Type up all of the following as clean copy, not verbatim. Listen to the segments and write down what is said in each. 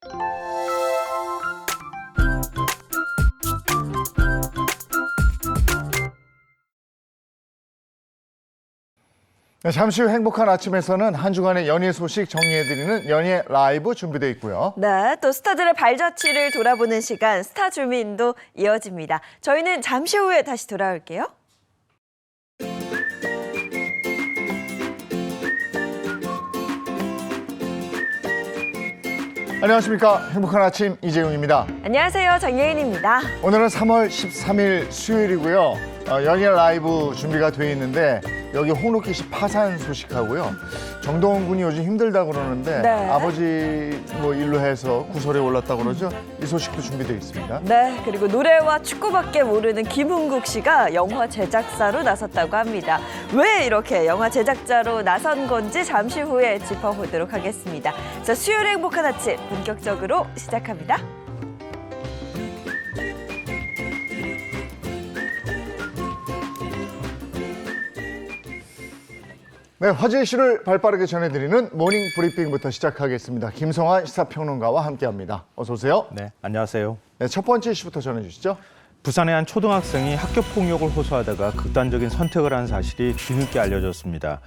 네, 잠시 후 행복한 아침에서는 한 주간의 연예 소식 정리해드리는 연예 라이브 준비되어 있고요. 네, 또 스타들의 발자취를 돌아보는 시간 스타 주민도 이어집니다. 저희는 잠시 후에 다시 돌아올게요. 안녕하십니까. 행복한 아침 이재용입니다. 안녕하세요, 장예인입니다. 오늘은 3월 13일 수요일이고요. 연예 라이브 준비가 되어 있는데 여기 홍록기 씨 파산 소식하고요. 정동원 군이 요즘 힘들다고 그러는데 네. 아버지 일로 해서 구설에 올랐다고 그러죠. 이 소식도 준비되어 있습니다. 네, 그리고 노래와 축구밖에 모르는 김흥국 씨가 영화 제작사로 나섰다고 합니다. 왜 이렇게 영화 제작자로 나선 건지 잠시 후에 짚어보도록 하겠습니다. 자, 수요일 행복한 아침 본격적으로 시작합니다. 네, 화제 이슈를 발빠르게 전해드리는 모닝 브리핑부터 시작하겠습니다. 김성환 시사평론가와 함께합니다. 어서 오세요. 네, 안녕하세요. 네, 첫 번째 이슈부터 전해주시죠. 부산의 한 초등학생이 학교 폭력을 호소하다가 극단적인 선택을 한 사실이 뒤늦게 알려졌습니다.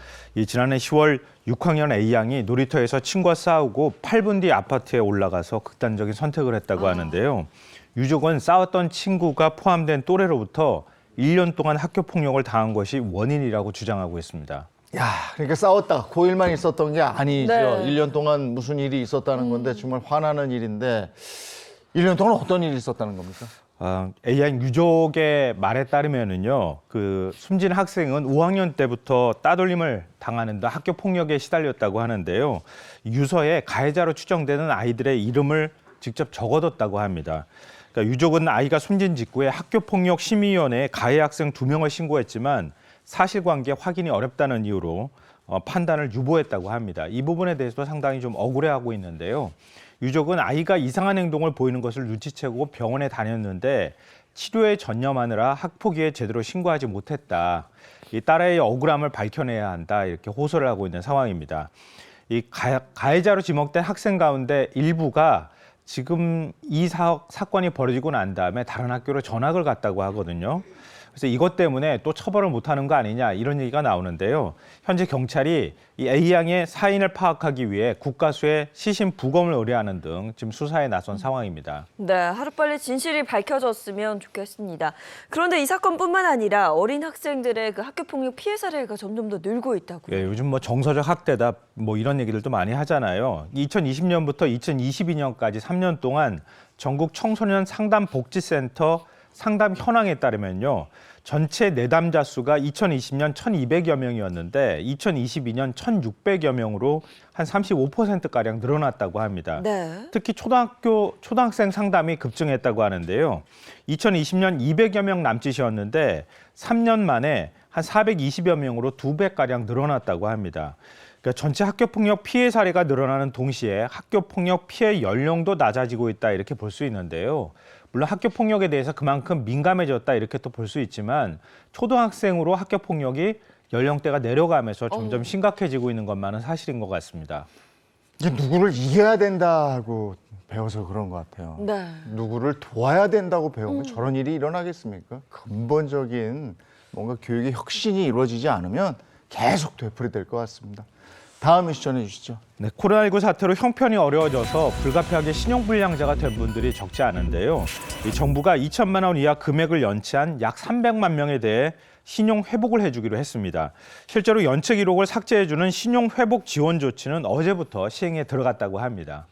지난해 10월 6학년 A양이 놀이터에서 친구와 싸우고 8분 뒤 아파트에 올라가서 극단적인 선택을 했다고 하는데요. 유족은 싸웠던 친구가 포함된 또래로부터 1년 동안 학교 폭력을 당한 것이 원인이라고 주장하고 있습니다. 야, 그러니까 싸웠다. 고일만 있었던 게 아니죠. 네. 1년 동안 무슨 일이 있었다는 건데 정말 화나는 일인데 1년 동안 어떤 일이 있었다는 겁니까? A양 유족의 말에 따르면은요, 숨진 학생은 5학년 때부터 따돌림을 당하는 등 학교 폭력에 시달렸다고 하는데요. 유서에 가해자로 추정되는 아이들의 이름을 직접 적어뒀다고 합니다. 그러니까 유족은 아이가 숨진 직후에 학교폭력심의위원회에 가해 학생 2명을 신고했지만 사실관계 확인이 어렵다는 이유로 판단을 유보했다고 합니다. 이 부분에 대해서도 상당히 좀 억울해하고 있는데요. 유족은 아이가 이상한 행동을 보이는 것을 눈치채고 병원에 다녔는데 치료에 전념하느라 학폭위에 제대로 신고하지 못했다. 이 딸의 억울함을 밝혀내야 한다. 이렇게 호소를 하고 있는 상황입니다. 이 가해자로 지목된 학생 가운데 일부가 지금 이 사건이 벌어지고 난 다음에 다른 학교로 전학을 갔다고 하거든요. 그래서 이것 때문에 또 처벌을 못하는 거 아니냐 이런 얘기가 나오는데요. 현재 경찰이 이 A양의 사인을 파악하기 위해 국가수에 시신 부검을 의뢰하는 등 지금 수사에 나선 상황입니다. 네, 하루빨리 진실이 밝혀졌으면 좋겠습니다. 그런데 이 사건뿐만 아니라 어린 학생들의 그 학교폭력 피해 사례가 점점 더 늘고 있다고요. 예, 요즘 정서적 학대다 이런 얘기들도 많이 하잖아요. 2020년부터 2022년까지 3년 동안 전국 청소년 상담복지센터 상담 현황에 따르면요. 전체 내담자 수가 2020년 1,200여 명이었는데 2022년 1,600여 명으로 한 35%가량 늘어났다고 합니다. 네. 특히 초등학생 상담이 급증했다고 하는데요. 2020년 200여 명 남짓이었는데 3년 만에 한 420여 명으로 2배가량 늘어났다고 합니다. 그러니까 전체 학교폭력 피해 사례가 늘어나는 동시에 학교폭력 피해 연령도 낮아지고 있다 이렇게 볼 수 있는데요. 물론 학교폭력에 대해서 그만큼 민감해졌다 이렇게 또 볼 수 있지만 초등학생으로 학교폭력이 연령대가 내려가면서 점점 심각해지고 있는 것만은 사실인 것 같습니다. 이게 누구를 이겨야 된다고 배워서 그런 것 같아요. 네. 누구를 도와야 된다고 배우면 저런 일이 일어나겠습니까? 근본적인 뭔가 교육의 혁신이 이루어지지 않으면 계속 되풀이될 것 같습니다. 다음 이슈 전해주시죠. 네, 코로나19 사태로 형편이 어려워져서 불가피하게 신용불량자가 된 분들이 적지 않은데요. 이 정부가 2천만 원 이하 금액을 연체한 약 300만 명에 대해 신용 회복을 해주기로 했습니다. 실제로 연체 기록을 삭제해주는 신용 회복 지원 조치는 어제부터 시행에 들어갔다고 합니다.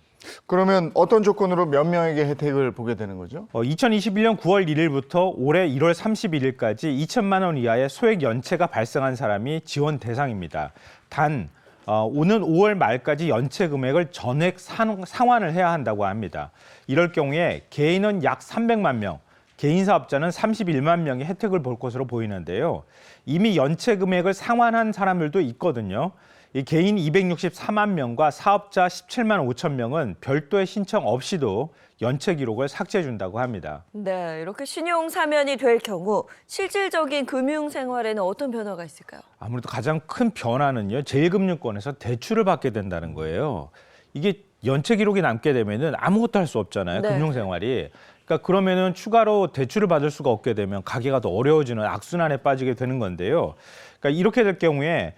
그러면 어떤 조건으로 몇 명에게 혜택을 보게 되는 거죠? 2021년 9월 1일부터 올해 1월 31일까지 2천만 원 이하의 소액 연체가 발생한 사람이 지원 대상입니다. 단 오는 5월 말까지 연체 금액을 전액 상환을 해야 한다고 합니다. 이럴 경우에 개인은 약 300만 명, 개인 사업자는 31만 명이 혜택을 볼 것으로 보이는데요. 이미 연체 금액을 상환한 사람들도 있거든요. 이 개인 264만 명과 사업자 17만 5천 명은 별도의 신청 없이도 연체 기록을 삭제해 준다고 합니다. 네, 이렇게 신용 사면이 될 경우 실질적인 금융 생활에는 어떤 변화가 있을까요? 아무래도 가장 큰 변화는요. 제1금융권에서 대출을 받게 된다는 거예요. 이게 연체 기록이 남게 되면은 아무것도 할 수 없잖아요. 네. 금융생활이. 그러니까 그러면은 추가로 대출을 받을 수가 없게 되면 가게가 더 어려워지는 악순환에 빠지게 되는 건데요. 그러니까 이렇게 될 경우에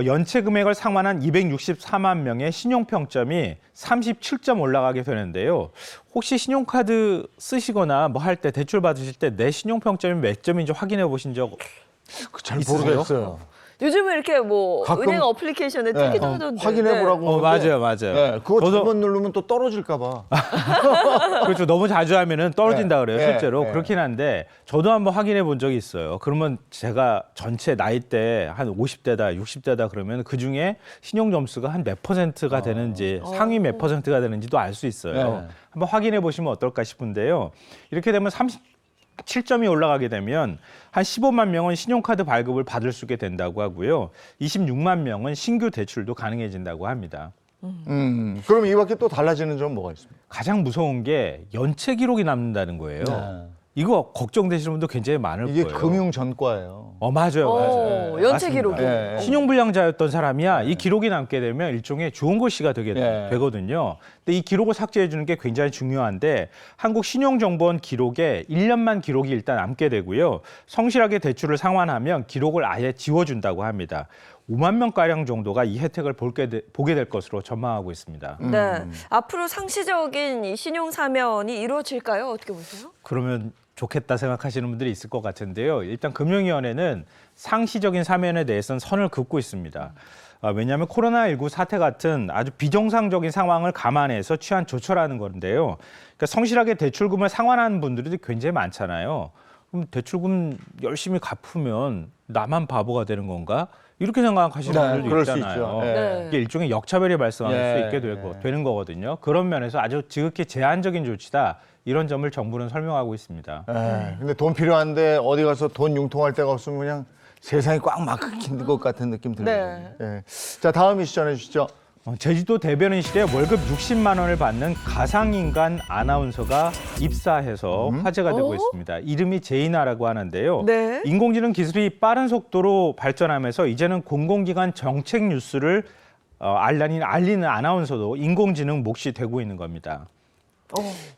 연체 금액을 상환한 264만 명의 신용평점이 37점 올라가게 되는데요. 혹시 신용카드 쓰시거나 뭐 할 때 대출 받으실 때 내 신용평점이 몇 점인지 확인해 보신 적 잘 있으세요? 모르겠어요. 요즘은 이렇게 뭐 가끔- 은행 어플리케이션에 네. 뜨기도 하던데. 확인해 보라고. 맞아요, 맞아요. 네, 그거 저도- 잘못 누르면 또 떨어질까 봐. 그렇죠. 너무 자주 하면은 떨어진다 그래요. 네, 실제로. 네. 그렇긴 한데 저도 한번 확인해 본 적이 있어요. 그러면 제가 전체 나이대 한 50대다, 60대다 그러면 그중에 신용 점수가 한 몇 퍼센트가 되는지 상위 몇 퍼센트가 되는지도 알 수 있어요. 네. 한번 확인해 보시면 어떨까 싶은데요. 이렇게 되면 37점이 올라가게 되면 한 15만 명은 신용카드 발급을 받을 수 있게 된다고 하고요. 26만 명은 신규 대출도 가능해진다고 합니다. 그럼 이 밖에 또 달라지는 점은 뭐가 있습니까? 가장 무서운 게 연체 기록이 남는다는 거예요. 이거 걱정되시는 분도 굉장히 많을 이게 거예요. 금융 전과예요. 맞아요, 맞아요. 연체 맞습니다. 기록이. 예. 신용불량자였던 사람이야 이 기록이 남게 되면 일종의 주원고시가 예. 되거든요. 근데 이 기록을 삭제해 주는 게 굉장히 중요한데 한국 신용정보원 기록에 1년만 기록이 일단 남게 되고요. 성실하게 대출을 상환하면 기록을 아예 지워준다고 합니다. 5만 명가량 정도가 이 혜택을 보게 될 것으로 전망하고 있습니다. 네. 앞으로 상시적인 이 신용 사면이 이루어질까요? 어떻게 보세요? 그러면 좋겠다 생각하시는 분들이 있을 것 같은데요. 일단 금융위원회는 상시적인 사면에 대해서는 선을 긋고 있습니다. 왜냐하면 코로나19 사태 같은 아주 비정상적인 상황을 감안해서 취한 조처라는 건데요. 그러니까 성실하게 대출금을 상환하는 분들이 굉장히 많잖아요. 그럼 대출금 열심히 갚으면 나만 바보가 되는 건가? 이렇게 생각하시는 네, 분들도 그럴 수 있잖아요. 있죠. 예. 네. 이게 일종의 역차별이 발생할 예, 수 있게 되는 거거든요. 그런 면에서 아주 지극히 제한적인 조치다. 이런 점을 정부는 설명하고 있습니다. 근데 돈 필요한데 어디 가서 돈 융통할 데가 없으면 그냥 세상이 꽉 막힌 것 같은 느낌 들어요. 예. 자, 다음 이슈 전해주시죠. 제주도 대변인실에 월급 60만 원을 받는 가상인간 아나운서가 입사해서 화제가 되고 있습니다. 이름이 제이나라고 하는데요. 네. 인공지능 기술이 빠른 속도로 발전하면서 이제는 공공기관 정책 뉴스를 알리는 아나운서도 인공지능 몫이 되고 있는 겁니다.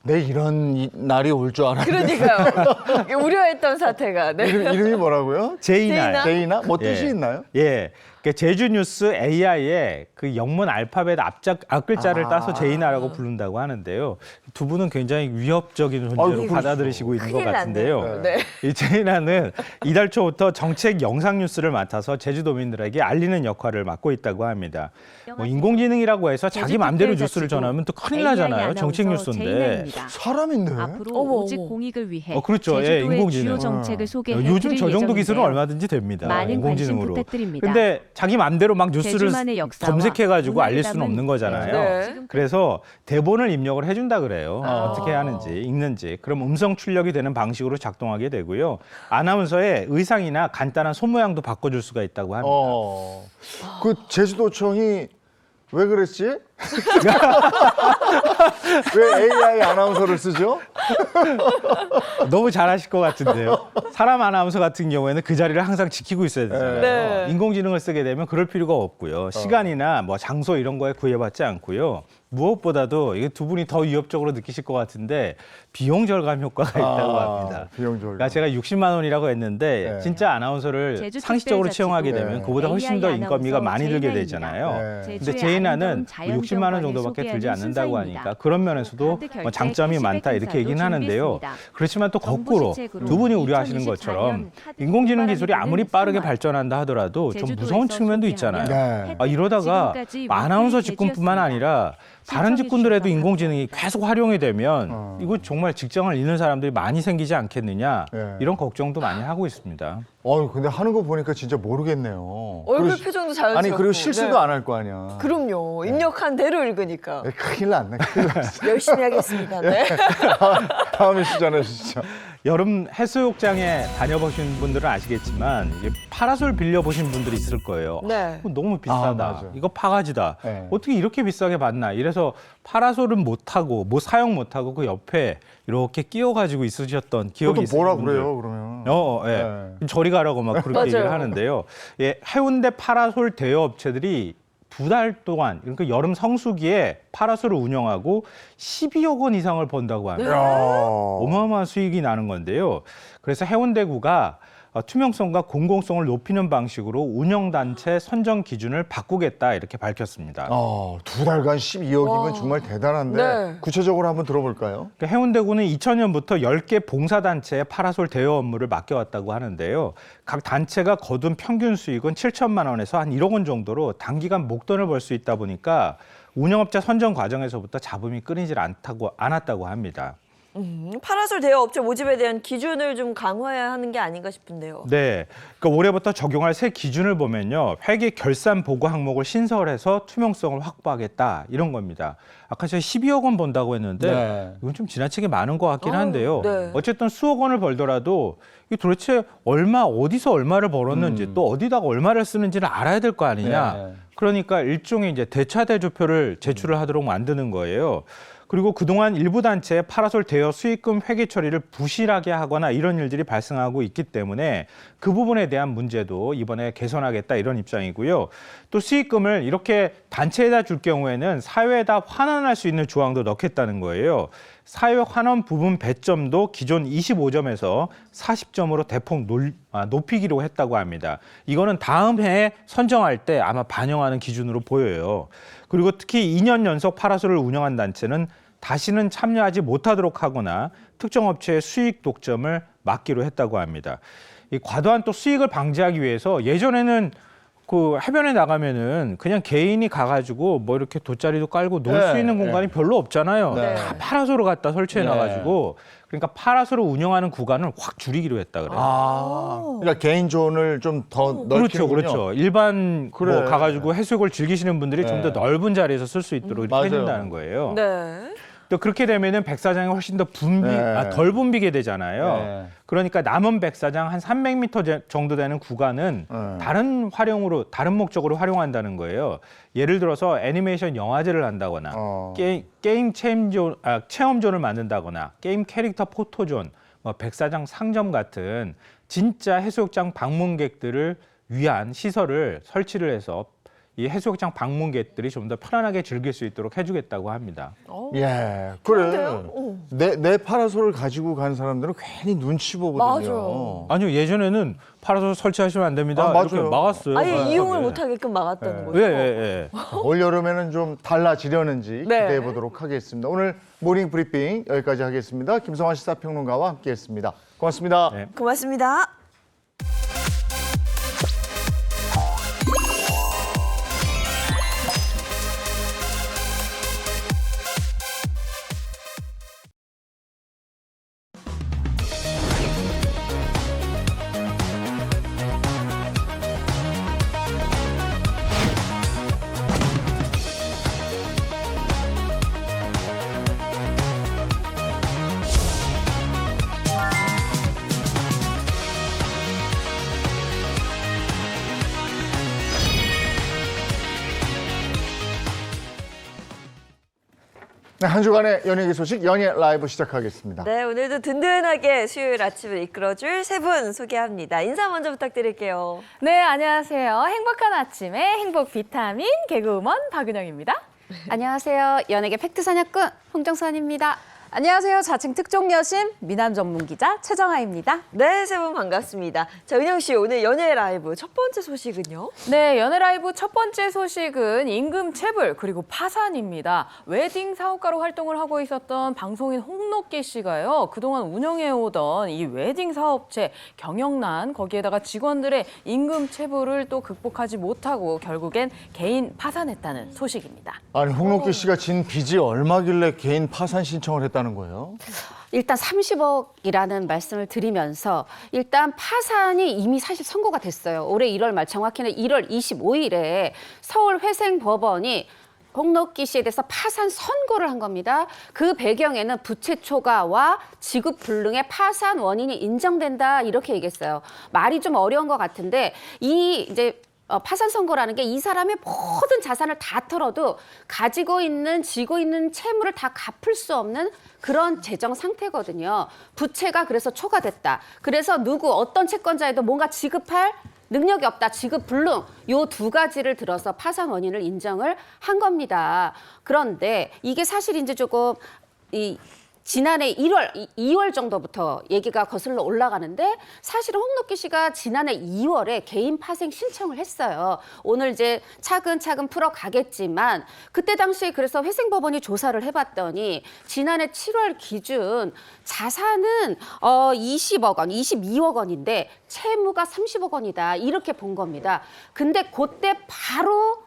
내 이런 날이 올 줄 알았는데. 그러니까요. 우려했던 사태가. 네. 이름이 뭐라고요? 제이나. 제이나? 뭐 뜻이 예. 있나요? 예. 제주뉴스 AI의 그 영문 알파벳 앞글자를 따서 제이나라고 부른다고 하는데요. 두 분은 굉장히 위협적인 존재로 아이고, 받아들이시고 있는 것 큰일 같은데요. 났네요. 네. 이 제이나는 이달 초부터 정책 영상 뉴스를 맡아서 제주도민들에게 알리는 역할을 맡고 있다고 합니다. 뭐 인공지능이라고 해서 자기 마음대로 뉴스를 전하면 또 큰일 나잖아요. 정책 뉴스인데. 사람인데? 앞으로 어머, 오직 어머. 공익을 위해 그렇죠. 예, 제주도의 인공지능. 주요 정책을 소개해 요즘 드릴 저 정도 기술은 예정인데요. 얼마든지 됩니다. 많은 인공지능으로. 관심 부탁드립니다. 근데 자기 마음대로 막 뉴스를 제주만의 역사와 검색해가지고 문화를 알릴 수는 담은 없는 거잖아요. 네. 그래서 대본을 입력을 해준다 그래요. 어떻게 하는지 읽는지. 그럼 음성 출력이 되는 방식으로 작동하게 되고요. 아나운서의 의상이나 간단한 손 모양도 바꿔줄 수가 있다고 합니다. 그 제주도청이 왜 그랬지? 왜 AI 아나운서를 쓰죠? 너무 잘하실 것 같은데요. 사람 아나운서 같은 경우에는 그 자리를 항상 지키고 있어야 되잖아요. 네. 인공지능을 쓰게 되면 그럴 필요가 없고요. 시간이나 뭐 장소 이런 거에 구애받지 않고요. 무엇보다도 이게 두 분이 더 위협적으로 느끼실 것 같은데 비용 절감 효과가 있다고 합니다. 비용 절감. 그러니까 제가 60만 원이라고 했는데 네. 진짜 아나운서를 제주 상시적으로 특별자치도 채용하게 네. 되면 그보다 훨씬 더 AI 인건비가 많이 들게 아나운서 되잖아요. 네. 근데 제주의 제이나는 아름다운 자연 60만 원 경관을 정도밖에 들지 소개하는 않는다고 순서입니다. 하니까 그런 면에서도 카드 뭐 장점이 결제 많다 이렇게 캐시백 얘기는 행사도 하는데요. 준비했습니다. 그렇지만 또 정부 거꾸로 시책으로 두 분이 우려하시는 2024년 것처럼 카드 인공지능 기술이 발행률은 아무리 빠르게 수만. 발전한다 하더라도 좀 제주도에서 무서운 측면도 있잖아요. 네. 이러다가 지금까지 아나운서 위클리 직군뿐만 제주였습니다. 아니라 다른 신청해 직군들에도 주셔서 인공지능이 감사합니다. 계속 활용이 되면 이거 정말 직장을 잃는 사람들이 많이 생기지 않겠느냐 네. 이런 걱정도 많이 하고 있습니다. 근데 하는 거 보니까 진짜 모르겠네요. 얼굴 그리고 표정도 자연스럽고. 아니, 그리고 실수도 네. 안 할 거 아니야. 그럼요. 입력한 대로 읽으니까. 큰일 났네. 큰일 났어. 열심히 하겠습니다. 네. 다음 이슈 전해주시죠. 여름 해수욕장에 다녀보신 분들은 아시겠지만 이게 파라솔 빌려보신 분들이 있을 거예요. 네. 너무 비싸다. 맞아. 이거 파가지다. 네. 어떻게 이렇게 비싸게 받나. 이래서 파라솔은 못 타고 뭐 사용 못 하고 그 옆에 이렇게 끼워가지고 있으셨던 기억이 그것도 있어요. 뭐라 그래요, 그러면? 예. 저리 가라고 막 그렇게 맞아요. 얘기를 하는데요. 예, 해운대 파라솔 대여 업체들이 2달 동안 그러니까 여름 성수기에 파라솔을 운영하고 12억 원 이상을 번다고 합니다. 야. 어마어마한 수익이 나는 건데요. 그래서 해운대구가 투명성과 공공성을 높이는 방식으로 운영단체 선정 기준을 바꾸겠다 이렇게 밝혔습니다. 2달간 12억이면 정말 대단한데 네. 구체적으로 한번 들어볼까요? 그러니까 해운대구는 2000년부터 10개 봉사단체에 파라솔 대여 업무를 맡겨왔다고 하는데요. 각 단체가 거둔 평균 수익은 7천만 원에서 한 1억 원 정도로 단기간 목돈을 벌 수 있다 보니까 운영업자 선정 과정에서부터 잡음이 끊이질 않았다고 합니다. 파라솔 대여 업체 모집에 대한 기준을 좀 강화해야 하는 게 아닌가 싶은데요. 네, 그러니까 올해부터 적용할 새 기준을 보면요, 회계 결산 보고 항목을 신설해서 투명성을 확보하겠다 이런 겁니다. 아까 제가 12억 원 번다고 했는데 네. 이건 좀 지나치게 많은 것 같긴 한데요. 네. 어쨌든 수억 원을 벌더라도 이게 도대체 어디서 얼마를 벌었는지 또 어디다가 얼마를 쓰는지를 알아야 될 거 아니냐. 네. 그러니까 일종의 이제 대차대조표를 제출을 하도록 만드는 거예요. 그리고 그동안 일부 단체의 파라솔 대여 수익금 회계 처리를 부실하게 하거나 이런 일들이 발생하고 있기 때문에 그 부분에 대한 문제도 이번에 개선하겠다 이런 입장이고요. 또 수익금을 이렇게 단체에다 줄 경우에는 사회에다 환원할 수 있는 조항도 넣겠다는 거예요. 사회 환원 부분 배점도 기존 25점에서 40점으로 대폭 높이기로 했다고 합니다. 이거는 다음 해에 선정할 때 아마 반영하는 기준으로 보여요. 그리고 특히 2년 연속 파라솔을 운영한 단체는 다시는 참여하지 못하도록 하거나 특정 업체의 수익 독점을 막기로 했다고 합니다. 이 과도한 또 수익을 방지하기 위해서 예전에는 그 해변에 나가면은 그냥 개인이 가가지고 뭐 이렇게 돗자리도 깔고 놀 수 네, 있는 공간이 별로 없잖아요. 네. 다 파라솔을 갖다 설치해 네. 놔가지고 그러니까 파라솔을 운영하는 구간을 확 줄이기로 했다 그래요. 그러니까 개인 존을 좀 더 넓히는군요. 그렇죠. 일반 그래. 뭐 가가지고 해수욕을 즐기시는 분들이 좀 더 네. 넓은 자리에서 쓸 수 있도록 이렇게 맞아요. 해준다는 거예요. 네. 또 그렇게 되면은 백사장이 훨씬 더 네. 덜 붐비게 되잖아요. 네. 그러니까 남은 백사장 한 300m 정도 되는 구간은 네. 다른 목적으로 활용한다는 거예요. 예를 들어서 애니메이션 영화제를 한다거나 게임 체험존을 만든다거나 게임 캐릭터 포토존, 뭐 백사장 상점 같은 진짜 해수욕장 방문객들을 위한 시설을 설치를 해서 이 해수욕장 방문객들이 좀 더 편안하게 즐길 수 있도록 해주겠다고 합니다. 예, 그래. 그런데요? 내 파라솔을 가지고 간 사람들은 괜히 눈치 보거든요. 맞아요. 아니요, 예전에는 파라솔 설치하시면 안 됩니다. 이렇게 맞아요. 막았어요. 아예 네. 이용을 못하게끔 막았다는 거죠. 예, 예, 예. 올 여름에는 좀 달라지려는지 네. 기대해 보도록 하겠습니다. 오늘 모닝 브리핑 여기까지 하겠습니다. 김성환 시사평론가와 함께했습니다. 고맙습니다. 네. 고맙습니다. 네, 한 주간의 연예계 소식 연예 라이브 시작하겠습니다. 네, 오늘도 든든하게 수요일 아침을 이끌어줄 세 분 소개합니다. 인사 먼저 부탁드릴게요. 네, 안녕하세요. 행복한 아침에 행복 비타민 개그우먼 박은영입니다. 안녕하세요. 연예계 팩트 사냥꾼 홍정선입니다. 안녕하세요. 자칭 특종 여신 미남 전문 기자 최정아입니다. 네, 세 분 반갑습니다. 자, 은영 씨, 오늘 연예 라이브 첫 번째 소식은요? 네, 연예라이브 첫 번째 소식은 임금 체불 그리고 파산입니다. 웨딩 사업가로 활동을 하고 있었던 방송인 홍록기 씨가요. 그동안 운영해오던 이 웨딩 사업체 경영난 거기에다가 직원들의 임금 체불을 또 극복하지 못하고 결국엔 개인 파산했다는 소식입니다. 아니 홍록기 씨가 진 빚이 얼마길래 개인 파산 신청을 했다는 거예요? 일단 30억이라는 말씀을 드리면서 일단 파산이 이미 사실 선고가 됐어요. 올해 1월 말 정확히는 1월 25일에 서울 회생법원이 홍록기 씨에 대해서 파산 선고를 한 겁니다. 그 배경에는 부채 초과와 지급 불능의 파산 원인이 인정된다 이렇게 얘기했어요. 말이 좀 어려운 것 같은데 이제 파산 선고라는 게 이 사람의 모든 자산을 다 털어도 가지고 있는 쥐고 있는 채무를 다 갚을 수 없는 그런 재정 상태거든요. 부채가 그래서 초과됐다. 그래서 어떤 채권자에도 뭔가 지급할 능력이 없다, 지급 불능 요 두 가지를 들어서 파산 원인을 인정을 한 겁니다. 그런데 이게 사실 이제 조금 지난해 2월 정도부터 얘기가 거슬러 올라가는데 사실은 홍록기 씨가 지난해 2월에 개인 파생 신청을 했어요. 오늘 이제 차근차근 풀어가겠지만 그때 당시에 그래서 회생법원이 조사를 해봤더니 지난해 7월 기준 자산은 20억 원, 22억 원인데 채무가 30억 원이다 이렇게 본 겁니다. 근데 그때 바로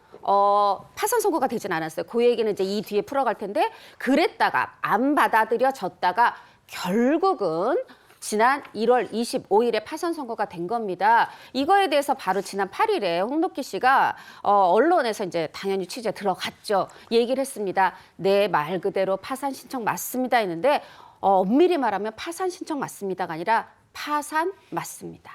파산 선고가 되진 않았어요. 그 얘기는 이제 이 뒤에 풀어갈 텐데 그랬다가 안 받아들여졌다가 결국은 지난 1월 25일에 파산 선고가 된 겁니다. 이거에 대해서 바로 지난 8일에 홍록기 씨가 언론에서 이제 당연히 취재 들어갔죠. 얘기를 했습니다. 네, 말 그대로 파산 신청 맞습니다 했는데 엄밀히 말하면 파산 신청 맞습니다가 아니라 파산 맞습니다.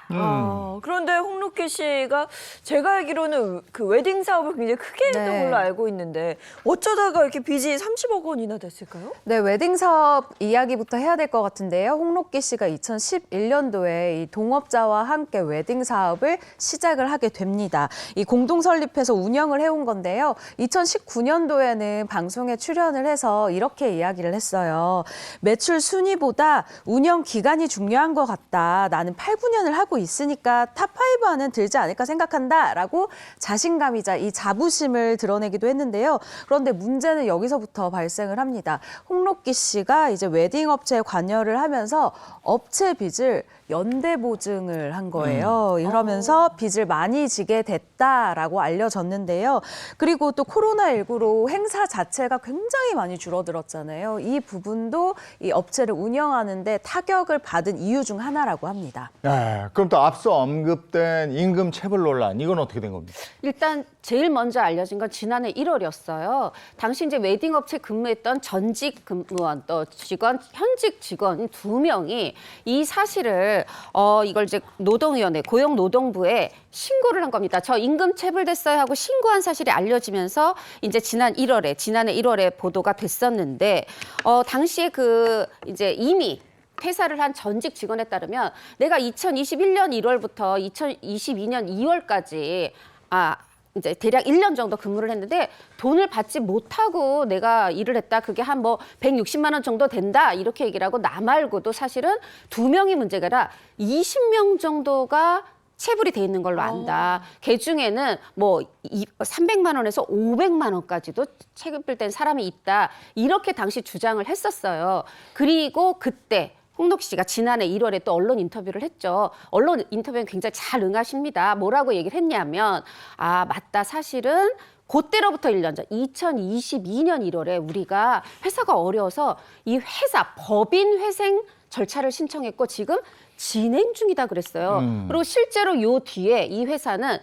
그런데 홍록기 씨가 제가 알기로는 그 웨딩 사업을 굉장히 크게 했던 네. 걸로 알고 있는데 어쩌다가 이렇게 빚이 30억 원이나 됐을까요? 네, 웨딩 사업 이야기부터 해야 될 것 같은데요. 홍록기 씨가 2011년도에 이 동업자와 함께 웨딩 사업을 시작을 하게 됩니다. 이 공동 설립해서 운영을 해온 건데요. 2019년도에는 방송에 출연을 해서 이렇게 이야기를 했어요. 매출 순위보다 운영 기간이 중요한 것 같다. 나는 8, 9년을 하고 있으니까 탑5 안은 들지 않을까 생각한다. 라고 자신감이자 이 자부심을 드러내기도 했는데요. 그런데 문제는 여기서부터 발생을 합니다. 홍록기 씨가 이제 웨딩 업체에 관여를 하면서 업체 빚을 연대 보증을 한 거예요. 이러면서 빚을 많이 지게 됐다라고 알려졌는데요. 그리고 또 코로나19로 행사 자체가 굉장히 많이 줄어들었잖아요. 이 부분도 이 업체를 운영하는데 타격을 받은 이유 중 하나라고 합니다. 네, 그럼 또 앞서 언급된 임금 체불 논란 이건 어떻게 된 겁니까? 일단 제일 먼저 알려진 건 지난해 1월이었어요. 당시 이제 웨딩 업체 근무했던 전직 근무원 또 직원, 현직 직원 2명이 이 사실을 이걸 이제 노동위원회, 고용노동부에 신고를 한 겁니다. 저 임금 체불됐어요 하고 신고한 사실이 알려지면서 이제 지난해 1월에 보도가 됐었는데 당시에 그 이제 이미 퇴사를 한 전직 직원에 따르면 내가 2021년 1월부터 2022년 2월까지 이제 대략 1년 정도 근무를 했는데 돈을 받지 못하고 내가 일을 했다. 그게 한 뭐 160만 원 정도 된다. 이렇게 얘기를 하고 나 말고도 사실은 2명이 문제가 아니라 20명 정도가 체불이 돼 있는 걸로 안다. 그 중에는 뭐 300만 원에서 500만 원까지도 체불된 사람이 있다. 이렇게 당시 주장을 했었어요. 그리고 그때 홍록기 씨가 지난해 1월에 또 언론 인터뷰를 했죠. 언론 인터뷰는 굉장히 잘 응하십니다. 뭐라고 얘기를 했냐면 맞다. 사실은 그때로부터 1년 전 2022년 1월에 우리가 회사가 어려워서 이 회사 법인 회생 절차를 신청했고 지금 진행 중이다 그랬어요. 그리고 실제로 요 뒤에 이 회사는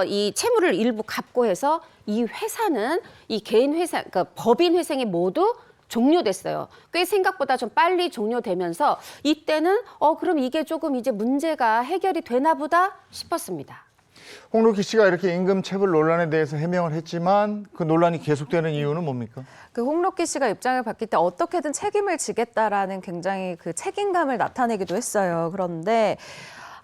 이 채무를 일부 갚고 해서 이 회사는 이 개인 회사, 그러니까 법인 회생이 모두 종료됐어요. 꽤 생각보다 좀 빨리 종료되면서 이때는 그럼 이게 조금 이제 문제가 해결이 되나 보다 싶었습니다. 홍록기 씨가 이렇게 임금 체불 논란에 대해서 해명을 했지만 그 논란이 계속되는 이유는 뭡니까? 그 홍록기 씨가 입장을 바뀔 때 어떻게든 책임을 지겠다라는 굉장히 그 책임감을 나타내기도 했어요. 그런데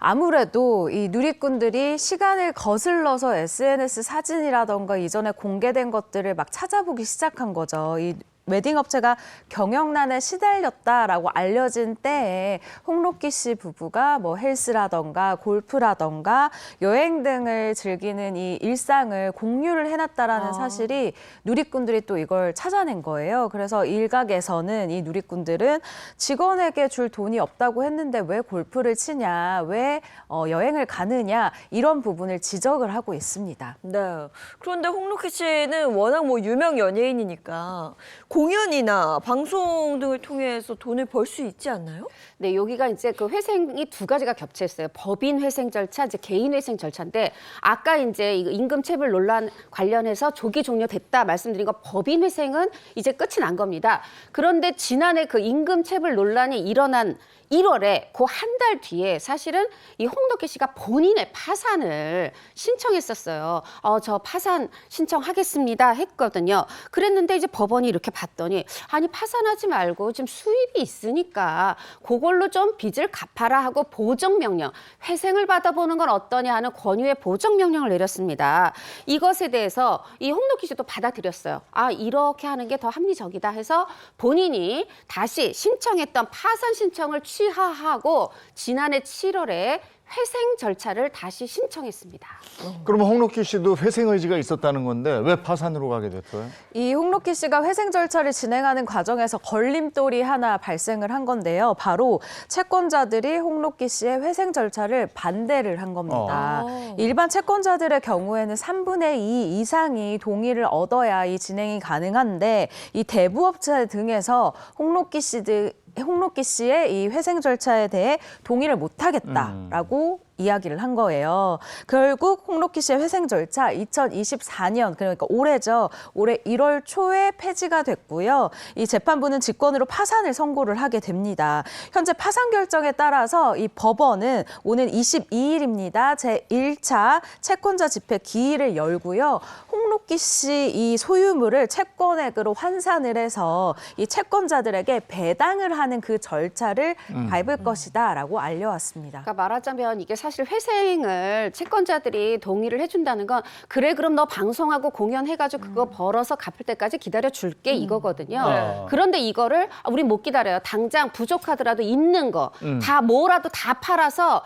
아무래도 이 누리꾼들이 시간을 거슬러서 SNS 사진이라던가 이전에 공개된 것들을 막 찾아보기 시작한 거죠. 이 웨딩 업체가 경영난에 시달렸다라고 알려진 때에 홍록기 씨 부부가 뭐 헬스라던가 골프라던가 여행 등을 즐기는 이 일상을 공유를 해놨다라는 사실이 누리꾼들이 또 이걸 찾아낸 거예요. 그래서 일각에서는 이 누리꾼들은 직원에게 줄 돈이 없다고 했는데 왜 골프를 치냐, 왜 여행을 가느냐 이런 부분을 지적을 하고 있습니다. 네. 그런데 홍록기 씨는 워낙 뭐 유명 연예인이니까 공연이나 방송 등을 통해서 돈을 벌 수 있지 않나요? 네, 여기가 이제 그 회생이 두 가지가 겹쳐있어요. 법인 회생 절차, 이제 개인 회생 절차인데 아까 이제 이거 임금 체불 논란 관련해서 조기 종료됐다 말씀드린 거 법인 회생은 이제 끝이 난 겁니다. 그런데 지난해 그 임금 체불 논란이 일어난 1월에 그 한 달 뒤에 사실은 이 홍록기 씨가 본인의 파산을 신청했었어요. 저 파산 신청하겠습니다 했거든요. 그랬는데 이제 법원이 이렇게 봤더니 아니 파산하지 말고 지금 수입이 있으니까 그걸로 좀 빚을 갚아라 하고 보정명령, 회생을 받아보는 건 어떠냐 하는 권유의 보정명령을 내렸습니다. 이것에 대해서 이 홍록기 씨도 받아들였어요. 아 이렇게 하는 게 더 합리적이다 해서 본인이 다시 신청했던 파산 신청을 취하하고 지난해 7월에 회생 절차를 다시 신청했습니다. 그러면 홍록기 씨도 회생 의지가 있었다는 건데 왜 파산으로 가게 됐어요? 이 홍록기 씨가 회생 절차를 진행하는 과정에서 걸림돌이 하나 발생을 한 건데요. 바로 채권자들이 홍록기 씨의 회생 절차를 반대를 한 겁니다. 일반 채권자들의 경우에는 3분의 2 이상이 동의를 얻어야 이 진행이 가능한데 이 대부업체 등에서 홍록기 씨의 이 회생 절차에 대해 동의를 못하겠다라고 이야기를 한 거예요. 결국 홍록기 씨의 회생 절차 2024년 그러니까 올해죠. 올해 1월 초에 폐지가 됐고요. 이 재판부는 직권으로 파산을 선고를 하게 됩니다. 현재 파산 결정에 따라서 이 법원은 오는 22일입니다. 제1차 채권자 집회 기일을 열고요. 홍록기 씨 이 소유물을 채권액으로 환산을 해서 이 채권자들에게 배당을 하는 그 절차를 밟을 것이다라고 알려왔습니다. 그러니까 말하자면 이게 사실 회생을 채권자들이 동의를 해준다는 건 그래 그럼 너 방송하고 공연해가지고 그거 벌어서 갚을 때까지 기다려줄게 이거거든요. 네. 그런데 이거를 우린 못 기다려요. 당장 부족하더라도 있는 거 다 뭐라도 다 팔아서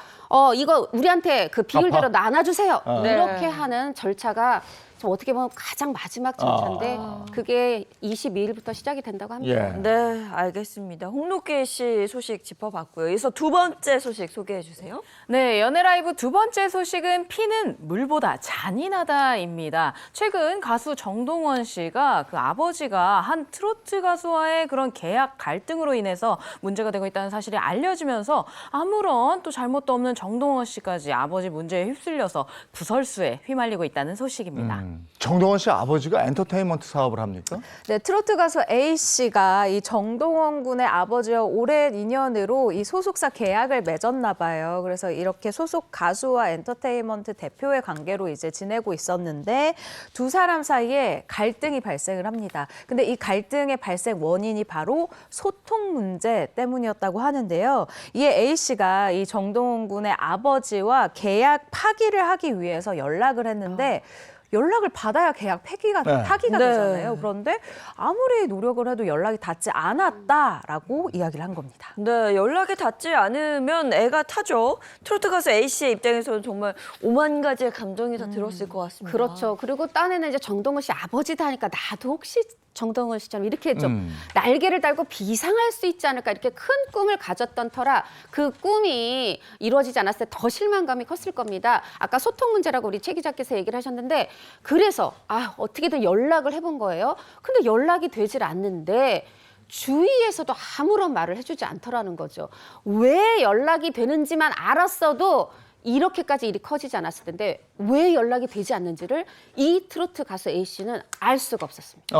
이거 우리한테 그 비율대로 나눠주세요. 이렇게 하는 절차가 좀 어떻게 보면 가장 마지막 절차인데 그게 22일부터 시작이 된다고 합니다. 예. 네, 알겠습니다. 홍록기 씨 소식 짚어봤고요. 이어서 두 번째 소식 소개해 주세요. 네, 연예라이브 두 번째 소식은 피는 물보다 잔인하다입니다. 최근 가수 정동원 씨가 그 아버지가 한 트로트 가수와의 그런 계약 갈등으로 인해서 문제가 되고 있다는 사실이 알려지면서 아무런 또 잘못도 없는 정동원 씨까지 아버지 문제에 휩쓸려서 구설수에 휘말리고 있다는 소식입니다. 정동원 씨 아버지가 엔터테인먼트 사업을 합니까? 네, 트로트 가수 A 씨가 이 정동원 군의 아버지와 오랜 인연으로 이 소속사 계약을 맺었나 봐요. 그래서 이렇게 소속 가수와 엔터테인먼트 대표의 관계로 이제 지내고 있었는데 두 사람 사이에 갈등이 발생을 합니다. 근데 이 갈등의 발생 원인이 바로 소통 문제 때문이었다고 하는데요. 이에 A 씨가 이 정동원 군의 아버지와 계약 파기를 하기 위해서 연락을 했는데 연락을 받아야 계약 파기가 네. 되잖아요. 그런데 아무리 노력을 해도 연락이 닿지 않았다라고 이야기를 한 겁니다. 네, 연락이 닿지 않으면 애가 타죠. 트로트 가수 A 씨의 입장에서는 정말 오만 가지의 감정이 다 들었을 것 같습니다. 그렇죠. 그리고 딴에는 이제 정동원 씨 아버지다 하니까 나도 혹시 정동원 씨처럼 이렇게 좀 날개를 달고 비상할 수 있지 않을까 이렇게 큰 꿈을 가졌던 터라 그 꿈이 이루어지지 않았을 때 더 실망감이 컸을 겁니다. 아까 소통 문제라고 우리 최 기자께서 얘기를 하셨는데 그래서 어떻게든 연락을 해본 거예요. 근데 연락이 되질 않는데 주위에서도 아무런 말을 해주지 않더라는 거죠. 왜 연락이 되는지만 알았어도 이렇게까지 일이 커지지 않았을 텐데 왜 연락이 되지 않는지를 이 트로트 가수 A 씨는 알 수가 없었습니다.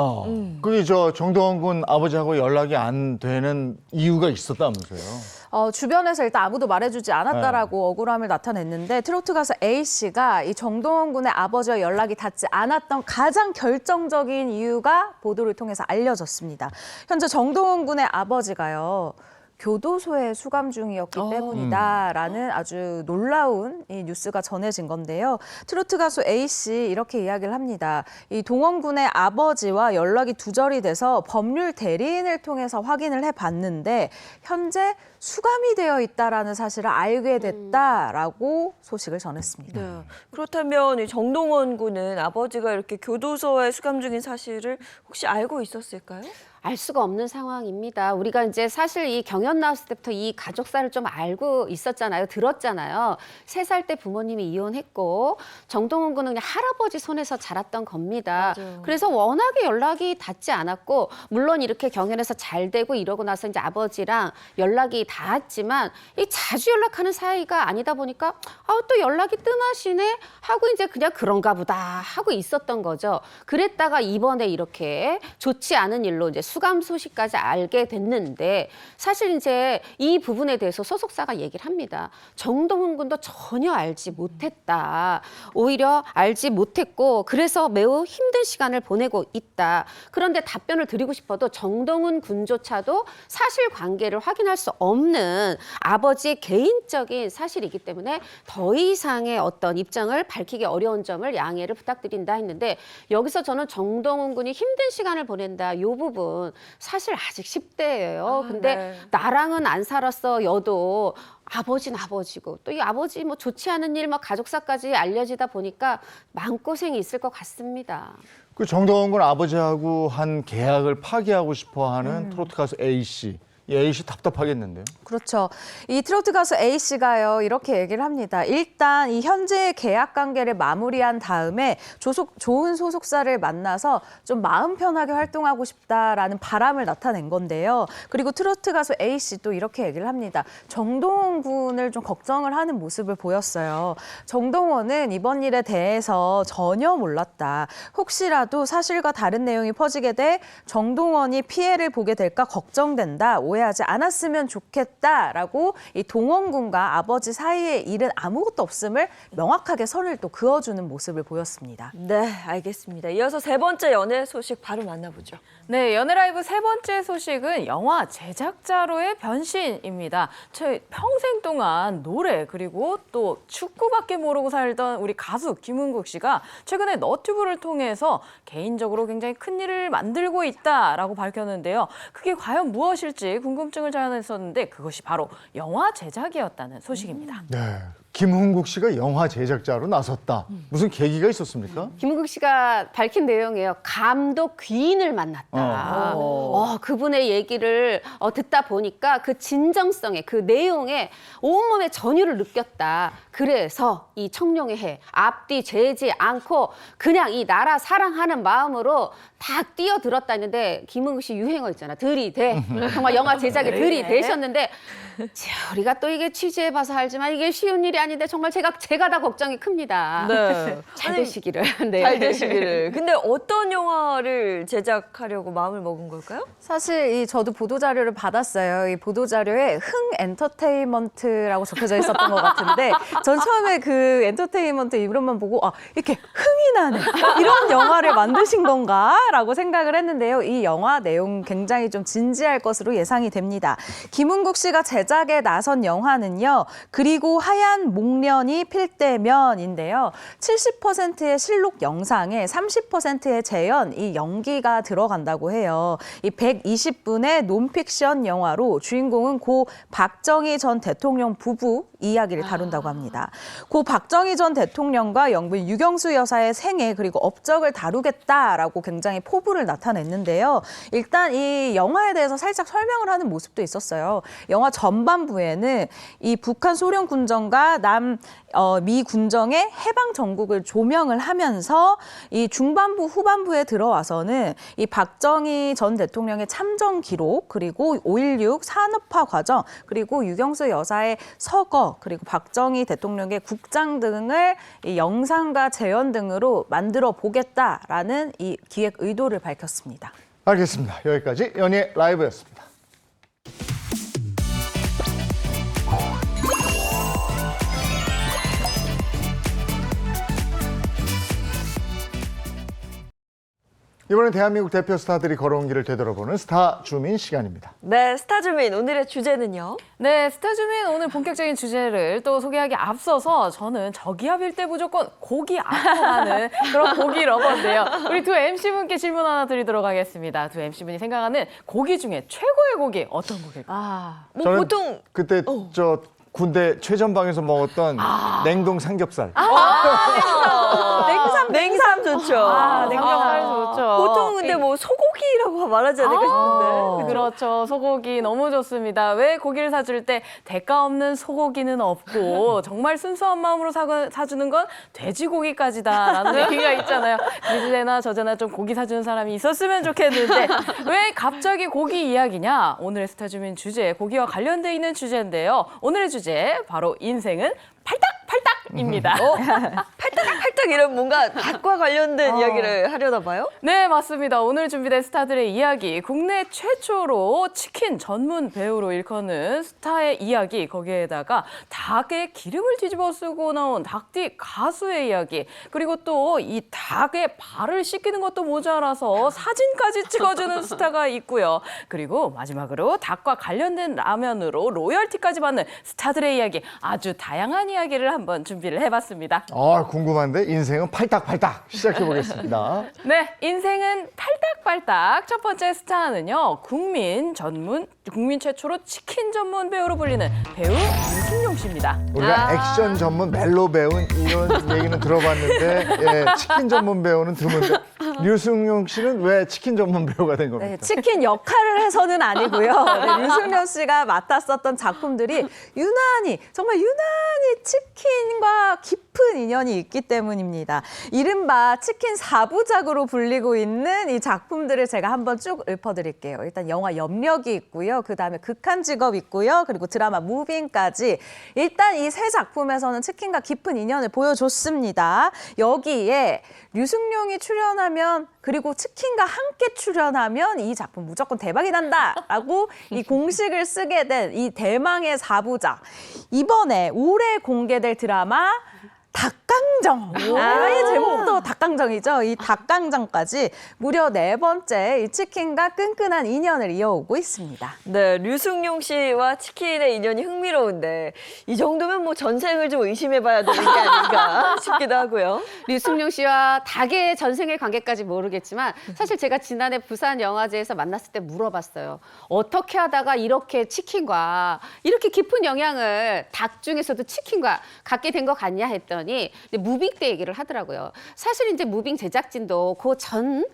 그게 정동원 군 아버지하고 연락이 안 되는 이유가 있었다면서요? 주변에서 일단 아무도 말해주지 않았다라고 억울함을 나타냈는데 트로트 가수 A 씨가 이 정동원 군의 아버지와 연락이 닿지 않았던 가장 결정적인 이유가 보도를 통해서 알려졌습니다. 현재 정동원 군의 아버지가요. 교도소에 수감 중이었기 때문이다라는 아주 놀라운 이 뉴스가 전해진 건데요. 트로트 가수 A 씨 이렇게 이야기를 합니다. 이 동원 군의 아버지와 연락이 두절이 돼서 법률 대리인을 통해서 확인을 해봤는데 현재 수감이 되어 있다라는 사실을 알게 됐다라고 소식을 전했습니다. 네. 그렇다면 이 정동원 군은 아버지가 이렇게 교도소에 수감 중인 사실을 혹시 알고 있었을까요? 알 수가 없는 상황입니다. 우리가 이제 사실 이 경연 나왔을 때부터 이 가족사를 좀 알고 있었잖아요. 들었잖아요. 3살 때 부모님이 이혼했고 정동원 군은 그냥 할아버지 손에서 자랐던 겁니다. 맞아요. 그래서 워낙에 연락이 닿지 않았고 물론 이렇게 경연에서 잘 되고 이러고 나서 이제 아버지랑 연락이 닿았지만 이 자주 연락하는 사이가 아니다 보니까 또 연락이 뜸하시네 하고 이제 그냥 그런가 보다 하고 있었던 거죠. 그랬다가 이번에 이렇게 좋지 않은 일로 이제 수감 소식까지 알게 됐는데 사실 이제 이 부분에 대해서 소속사가 얘기를 합니다. 정동훈 군도 전혀 알지 못했다. 오히려 알지 못했고 그래서 매우 힘든 시간을 보내고 있다. 그런데 답변을 드리고 싶어도 정동훈 군조차도 사실관계를 확인할 수 없는 아버지의 개인적인 사실이기 때문에 더 이상의 어떤 입장을 밝히기 어려운 점을 양해를 부탁드린다 했는데 여기서 저는 정동훈 군이 힘든 시간을 보낸다 이 부분 사실 아직 10대예요. 근데 네. 나랑은 안 살았어 여도 아버지는 아버지고 또 이 아버지 뭐 좋지 않은 일 뭐 가족사까지 알려지다 보니까 마음고생이 있을 것 같습니다. 그 정동원 군 아버지하고 한 계약을 파기하고 싶어하는 트로트 가수 A 씨. 이 A 씨 답답하겠는데요. 그렇죠. 이 트로트 가수 A 씨가요 이렇게 얘기를 합니다. 일단 이 현재의 계약 관계를 마무리한 다음에 좋은 소속사를 만나서 좀 마음 편하게 활동하고 싶다라는 바람을 나타낸 건데요. 그리고 트로트 가수 A 씨도 이렇게 얘기를 합니다. 정동원 군을 좀 걱정을 하는 모습을 보였어요. 정동원은 이번 일에 대해서 전혀 몰랐다. 혹시라도 사실과 다른 내용이 퍼지게 돼 정동원이 피해를 보게 될까 걱정된다. 오해하지 않았으면 좋겠다라고 이 동원 군과 아버지 사이의 일은 아무것도 없음을 명확하게 선을 또 그어주는 모습을 보였습니다. 네, 알겠습니다. 이어서 세 번째 연애 소식 바로 만나보죠. 네, 연애라이브 세 번째 소식은 영화 제작자로의 변신입니다. 평생 동안 노래 그리고 또 축구밖에 모르고 살던 우리 가수 김은국 씨가 최근에 너튜브를 통해서 개인적으로 굉장히 큰 일을 만들고 있다라고 밝혔는데요. 그게 과연 무엇일지 궁금증을 자아냈었는데 그것이 바로 영화 제작이었다는 소식입니다. 네. 김흥국 씨가 영화 제작자로 나섰다. 무슨 계기가 있었습니까? 김은국 씨가 밝힌 내용이에요. 감독 귀인을 만났다. 그분의 얘기를 듣다 보니까 그 진정성에 그 내용에 온몸에 전율을 느꼈다. 그래서 이 청룡의 해 앞뒤 재지 않고 그냥 이 나라 사랑하는 마음으로 다 뛰어들었다 했는데 김은국 씨 유행어 있잖아. 들이대. 정말 영화 제작에 들이대셨는데 우리가 또 이게 취재해봐서 알지만 이게 쉬운 일이 아닌데 정말 제가 다 걱정이 큽니다. 네. 잘 되시기를. 네. 잘 되시기를. 근데 어떤 영화를 제작하려고 마음을 먹은 걸까요? 사실 저도 보도자료를 받았어요. 이 보도자료에 흥 엔터테인먼트라고 적혀져 있었던 것 같은데 전 처음에 그 엔터테인먼트 이름만 보고 이렇게 흥이 나는 이런 영화를 만드신 건가? 라고 생각을 했는데요. 이 영화 내용 굉장히 좀 진지할 것으로 예상이 됩니다. 김은국 씨가 제작에 나선 영화는요. 그리고 하얀 목련이 필 때면인데요. 70%의 실록 영상에 30%의 재연, 이 연기가 들어간다고 해요. 이 120분의 논픽션 영화로 주인공은 고 박정희 전 대통령 부부 이야기를 다룬다고 합니다. 고 박정희 전 대통령과 영부인 유경수 여사의 생애 그리고 업적을 다루겠다라고 굉장히 포부를 나타냈는데요. 일단 이 영화에 대해서 살짝 설명을 하는 모습도 있었어요. 영화 전반부에는 이 북한 소련 군정과 미 군정의 해방 전국을 조명을 하면서 이 중반부 후반부에 들어와서는 이 박정희 전 대통령의 참전 기록 그리고 5.16 산업화 과정 그리고 유경수 여사의 서거 그리고 박정희 대통령의 국장 등을 이 영상과 재연 등으로 만들어 보겠다라는 이 기획 의도를 밝혔습니다. 알겠습니다. 여기까지 연예 라이브였습니다. 이번엔 대한민국 대표 스타들이 걸어온 길을 되돌아보는 스타 주민 시간입니다. 네, 스타주민 오늘의 주제는요. 네, 스타주민 오늘 본격적인 주제를 또 소개하기 앞서서 저는 저기압일 때 무조건 고기 아파하는 그런 고기 러버인데요. 우리 두 MC분께 질문 하나 드리도록 하겠습니다. 두 MC분이 생각하는 고기 중에 최고의 고기 어떤 고기일까요? 뭐 저는 보통 그때 저 군대 최전방에서 먹었던 냉동 삼겹살. 냉삼 좋죠. 냉삼살 좋죠. 보통 근데 뭐 소고기라고 말하지 않을까 싶은데. 그렇죠. 소고기 너무 좋습니다. 왜 고기를 사줄 때 대가 없는 소고기는 없고 정말 순수한 마음으로 사주는 건 돼지고기까지다라는 얘기가 있잖아요. 이제나 저제나 좀 고기 사주는 사람이 있었으면 좋겠는데 왜 갑자기 고기 이야기냐? 오늘의 스타주민 주제 고기와 관련돼 있는 주제인데요. 오늘의 주제 바로 인생은 팔딱팔딱입니다. 팔딱팔딱 이런 뭔가 닭과 관련된 이야기를 하려나 봐요? 네, 맞습니다. 오늘 준비된 스타들의 이야기, 국내 최초로 치킨 전문 배우로 일컫는 스타의 이야기, 거기에다가 닭의 기름을 뒤집어 쓰고 나온 닭띠 가수의 이야기, 그리고 또 이 닭의 발을 씻기는 것도 모자라서 사진까지 찍어주는 스타가 있고요. 그리고 마지막으로 닭과 관련된 라면으로 로열티까지 받는 스타들의 이야기, 아주 다양한 이야기를 한번 준비를 해봤습니다. 궁금한데 인생은 팔딱팔딱 시작해 보겠습니다. 네, 인생은 팔딱팔딱. 첫 번째 스타는요, 국민 최초로 치킨 전문 배우로 불리는 배우 유승용 씨입니다. 우리가 액션 전문 멜로 배우는 이런 얘기는 들어봤는데 치킨 전문 배우는 드문데 류승용 씨는 왜 치킨 전문 배우가 된 겁니까? 네, 치킨 역할을 해서는 아니고요. 네, 류승룡 씨가 맡았었던 작품들이 정말 유난히 치킨과 깊은 인연이 있기 때문입니다. 이른바 치킨 4부작으로 불리고 있는 이 작품들을 제가 한번 쭉 읊어드릴게요. 일단 영화 염력이 있고요. 그다음에 극한 직업 있고요. 그리고 드라마 무빙까지. 일단 이 세 작품에서는 치킨과 깊은 인연을 보여줬습니다. 여기에 류승룡이 출연하면 그리고 치킨과 함께 출연하면 이 작품 무조건 대박이 난다라고 이 공식을 쓰게 된 이 대망의 4부작. 이번에 올해 공개될 드라마 닭강정. 이 제목도 닭강정이죠. 이 닭강정까지 무려 4번째 이 치킨과 끈끈한 인연을 이어오고 있습니다. 네, 류승용 씨와 치킨의 인연이 흥미로운데 이 정도면 뭐 전생을 좀 의심해봐야 되는 게 아닌가 싶기도 하고요. 류승룡 씨와 닭의 전생의 관계까지 모르겠지만 사실 제가 지난해 부산 영화제에서 만났을 때 물어봤어요. 어떻게 하다가 이렇게 치킨과 이렇게 깊은 영향을 닭 중에서도 치킨과 갖게 된 것 같냐 했더니 무빙 때 얘기를 하더라고요. 사실 이제 무빙 제작진도 그 전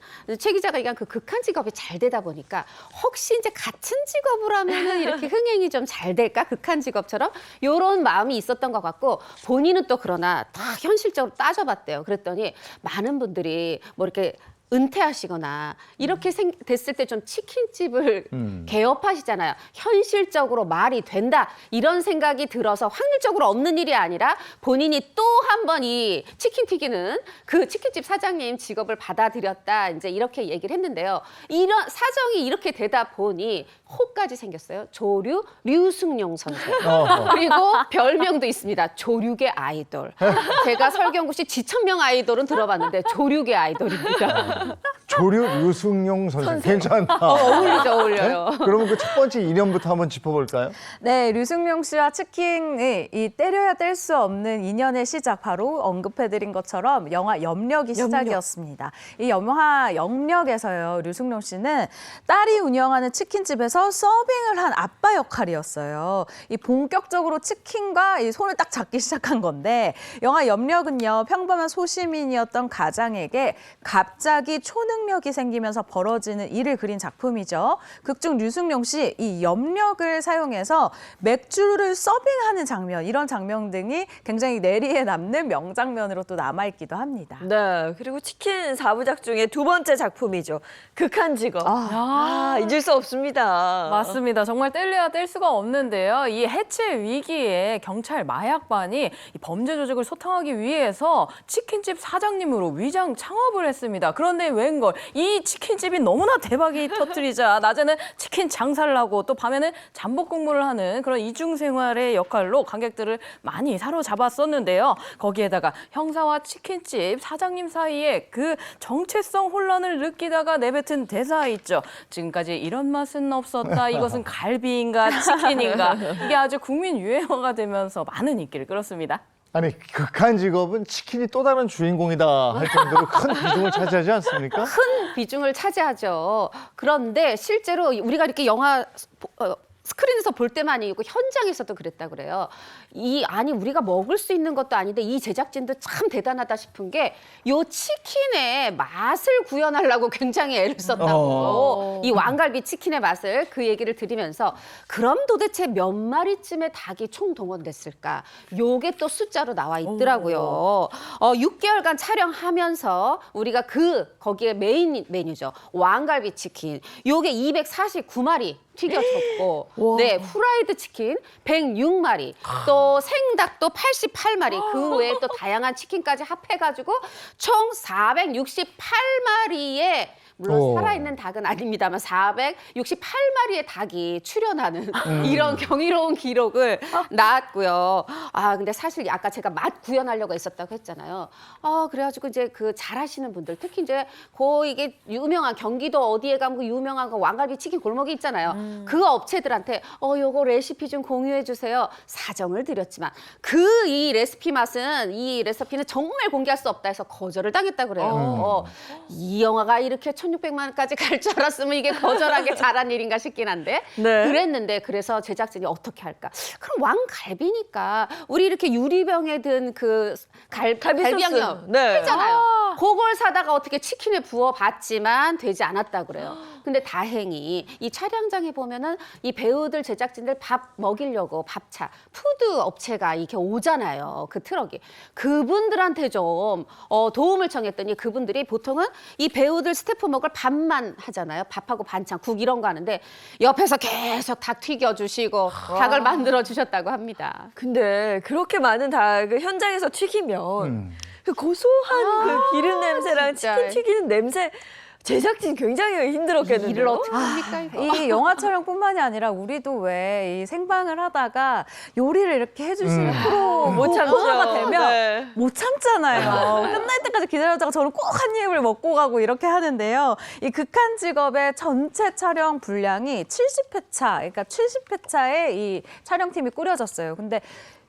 최 기자가 얘기한 그 극한 직업이 잘 되다 보니까 혹시 이제 같은 직업을 하면은 이렇게 흥행이 좀 잘 될까? 극한 직업처럼 이런 마음이 있었던 것 같고 본인은 또 그러나 다 현실적으로 따져봤대요. 그랬더니 많은 분들이 뭐 이렇게 은퇴하시거나 이렇게 됐을 때 좀 치킨집을 개업하시잖아요. 현실적으로 말이 된다 이런 생각이 들어서 확률적으로 없는 일이 아니라 본인이 또 한 번 이 치킨 튀기는 그 치킨집 사장님 직업을 받아들였다 이제 이렇게 얘기를 했는데요. 이런 사정이 이렇게 되다 보니 호까지 생겼어요. 조류 류승룡 선수. 그리고 별명도 있습니다. 조류계 아이돌. 제가 설경구 씨 지천명 아이돌은 들어봤는데 조류계 아이돌입니다. 조류 류승용 선생 괜찮다. 어울려요. 네? 그러면 그 첫 번째 인연부터 한번 짚어볼까요? 네, 류승룡 씨와 치킨이 이 때려야 뗄 수 없는 인연의 시작 바로 언급해드린 것처럼 영화 염력이 시작이었습니다. 이 영화 염력에서요, 류승룡 씨는 딸이 운영하는 치킨집에서 서빙을 한 아빠 역할이었어요. 이 본격적으로 치킨과 이 손을 딱 잡기 시작한 건데 영화 염력은요, 평범한 소시민이었던 가장에게 갑자기 초능력이 생기면서 벌어지는 일을 그린 작품이죠. 극중 류승룡 씨 이 염력을 사용해서 맥주를 서빙하는 장면, 이런 장면 등이 굉장히 뇌리에 남는 명장면으로 또 남아있기도 합니다. 네, 그리고 치킨 4부작 중에 두 번째 작품이죠. 극한 직업. 잊을 수 없습니다. 맞습니다. 정말 뗄래야 뗄 수가 없는데요. 이 해체 위기에 경찰 마약반이 이 범죄 조직을 소탕하기 위해서 치킨집 사장님으로 위장 창업을 했습니다. 그런데 웬걸 이 치킨집이 너무나 대박이 터뜨리자 낮에는 치킨 장사를 하고 또 밤에는 잠복 근무를 하는 그런 이중생활의 역할로 관객들을 많이 사로잡았었는데요. 거기에다가 형사와 치킨집 사장님 사이에 그 정체성 혼란을 느끼다가 내뱉은 대사 있죠. 지금까지 이런 맛은 없었다. 이것은 갈비인가 치킨인가. 이게 아주 국민 유행어가 되면서 많은 인기를 끌었습니다. 아니 극한 직업은 치킨이 또 다른 주인공이다 할 정도로 큰 비중을 차지하지 않습니까? 큰 비중을 차지하죠. 그런데 실제로 우리가 이렇게 영화 스크린에서 볼 때만 아니고 현장에서도 그랬다 그래요. 아니 우리가 먹을 수 있는 것도 아닌데 이 제작진도 참 대단하다 싶은 게 요 치킨의 맛을 구현하려고 굉장히 애를 썼다고. 이 왕갈비 치킨의 맛을 그 얘기를 드리면서 그럼 도대체 몇 마리쯤의 닭이 총동원됐을까? 요게 또 숫자로 나와 있더라고요. 6개월간 촬영하면서 우리가 거기에 메인 메뉴죠. 왕갈비 치킨. 요게 249마리 튀겨줬고, 네, 후라이드 치킨 106마리, 또 생닭도 88마리, 그 외에 또 다양한 치킨까지 합해가지고 총 468마리의 물론 오. 살아있는 닭은 아닙니다만 468마리의 닭이 출연하는 이런 경이로운 기록을 낳았고요. 아 근데 사실 아까 제가 맛 구현하려고 했었다고 했잖아요. 그래가지고 이제 그 잘하시는 분들 특히 이제 이게 유명한 경기도 어디에 가면 그 유명한 그 왕갈비 치킨 골목이 있잖아요. 그 업체들한테 요거 레시피 좀 공유해 주세요. 사정을 드렸지만 이 레시피 맛은 이 레시피는 정말 공개할 수 없다 해서 거절을 당했다고 그래요. 이 영화가 이렇게 1600만까지 갈 줄 알았으면 이게 거절하게 잘한 일인가 싶긴 한데 네. 그랬는데 그래서 제작진이 어떻게 할까? 그럼 왕갈비니까 우리 이렇게 유리병에 든 그 갈비 양념 네. 팔잖아요. 그걸 사다가 어떻게 치킨에 부어봤지만 되지 않았다고 그래요. 근데 다행히 이 촬영장에 보면은 이 배우들 제작진들 밥 먹이려고 밥차 푸드 업체가 이렇게 오잖아요. 그 트럭이 그분들한테 좀 도움을 청했더니 그분들이 보통은 이 배우들 스태프 먹을 밥만 하잖아요. 밥하고 반찬, 국 이런 거 하는데 옆에서 계속 닭 튀겨주시고 닭을 만들어 주셨다고 합니다. 근데 그렇게 많은 닭을 현장에서 튀기면 그 고소한 그 기름 냄새랑 진짜. 치킨 튀기는 냄새 제작진 굉장히 힘들었겠는데요. 일을 어떻게 합니까 이거? 이 영화 촬영뿐만이 아니라 우리도 왜 이 생방을 하다가 요리를 이렇게 해주시는 프로 못 참죠. 코너가 되면 네. 못 참잖아요. 끝날 때까지 기다렸다가 저는 꼭 한 입을 먹고 가고 이렇게 하는데요. 이 극한 직업의 전체 촬영 분량이 70회차, 그러니까 70회차에 이 촬영팀이 꾸려졌어요. 근데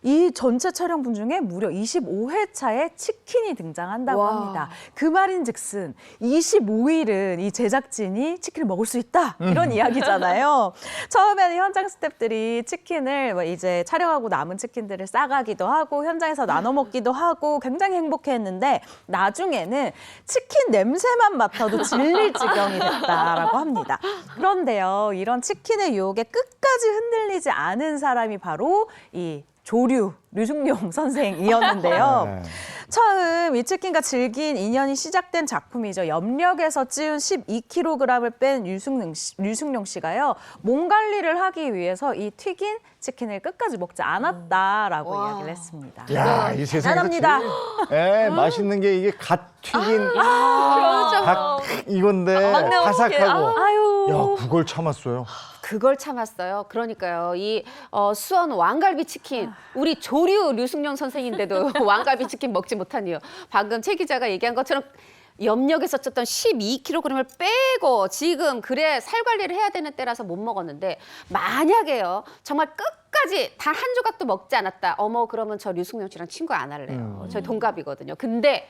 이 전체 촬영분 중에 무려 25회차에 치킨이 등장한다고 와. 합니다. 그 말인즉슨 25일은 이 제작진이 치킨을 먹을 수 있다 이런 이야기잖아요. 처음에는 현장 스태프들이 치킨을 뭐 이제 촬영하고 남은 치킨들을 싸가기도 하고 현장에서 나눠 먹기도 하고 굉장히 행복해했는데 나중에는 치킨 냄새만 맡아도 질릴 지경이 됐다라고 합니다. 그런데요, 이런 치킨의 유혹에 끝까지 흔들리지 않은 사람이 바로 이 류승룡 선생이었는데요. 네. 처음 이 치킨과 질긴 인연이 시작된 작품이죠. 염력에서 찌운 12kg을 뺀 류승룡 씨가요. 몸 관리를 하기 위해서 이 튀긴 치킨을 끝까지 먹지 않았다라고 이야기를 했습니다. 야, 이 세상에서 대단합니다. 제일 맛있는 게 이게 갓 튀긴 그렇죠. 닭 이건데 막 나오게. 바삭하고. 아유. 야, 그걸 참았어요. 그걸 참았어요. 그러니까요. 이 수원 왕갈비 치킨 우리 류승룡 선생인데도 왕갈비 치킨 먹지 못한 이유. 방금 최 기자가 얘기한 것처럼 염력에서 쪘던 12kg을 빼고 지금 그래 살 관리를 해야 되는 때라서 못 먹었는데 만약에요. 정말 끝까지 단 한 조각도 먹지 않았다. 그러면 저 류승룡 씨랑 친구 안 할래요. 저희 동갑이거든요. 근데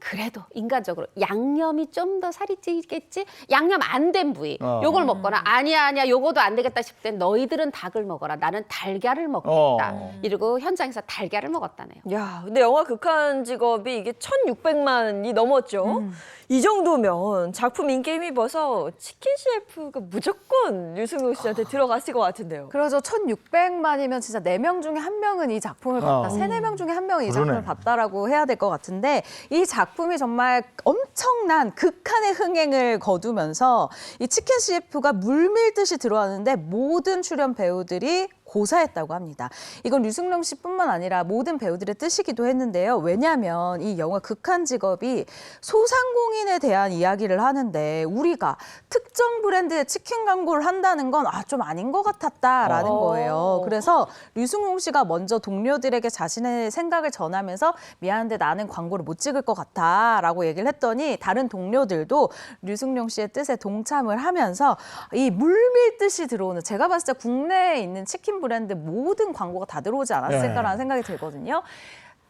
그래도 인간적으로 양념이 좀 더 살이 찌겠지? 양념 안 된 부위 요걸 먹거나 아니야 요거도 안 되겠다 싶을 땐 너희들은 닭을 먹어라. 나는 달걀을 먹겠다. 이러고 현장에서 달걀을 먹었다네요. 야, 근데 영화 극한 직업이 이게 1,600만이 넘었죠. 이 정도면 작품 인기에 힘입어서 치킨 CF가 무조건 류승룡 씨한테 들어갔을 것 같은데요. 그래서 1,600만이면 진짜 4명 중에 1명은 이 작품을 봤다. 3, 4명 중에 1명은 이 작품을 그러네. 봤다라고 해야 될 것 같은데 이 작품이 정말 엄청난 극한의 흥행을 거두면서 이 치킨 CF가 물밀듯이 들어왔는데 모든 출연 배우들이 고사했다고 합니다. 이건 류승룡 씨뿐만 아니라 모든 배우들의 뜻이기도 했는데요. 왜냐하면 이 영화 극한 직업이 소상공인에 대한 이야기를 하는데 우리가 특정 브랜드의 치킨 광고를 한다는 건 좀 아닌 것 같았다라는 거예요. 그래서 류승룡 씨가 먼저 동료들에게 자신의 생각을 전하면서 미안한데 나는 광고를 못 찍을 것 같아라고 얘기를 했더니 다른 동료들도 류승룡 씨의 뜻에 동참을 하면서 이 물밀듯이 들어오는 제가 봤을 때 국내에 있는 치킨 브랜드 모든 광고가 다 들어오지 않았을까라는 생각이 들거든요.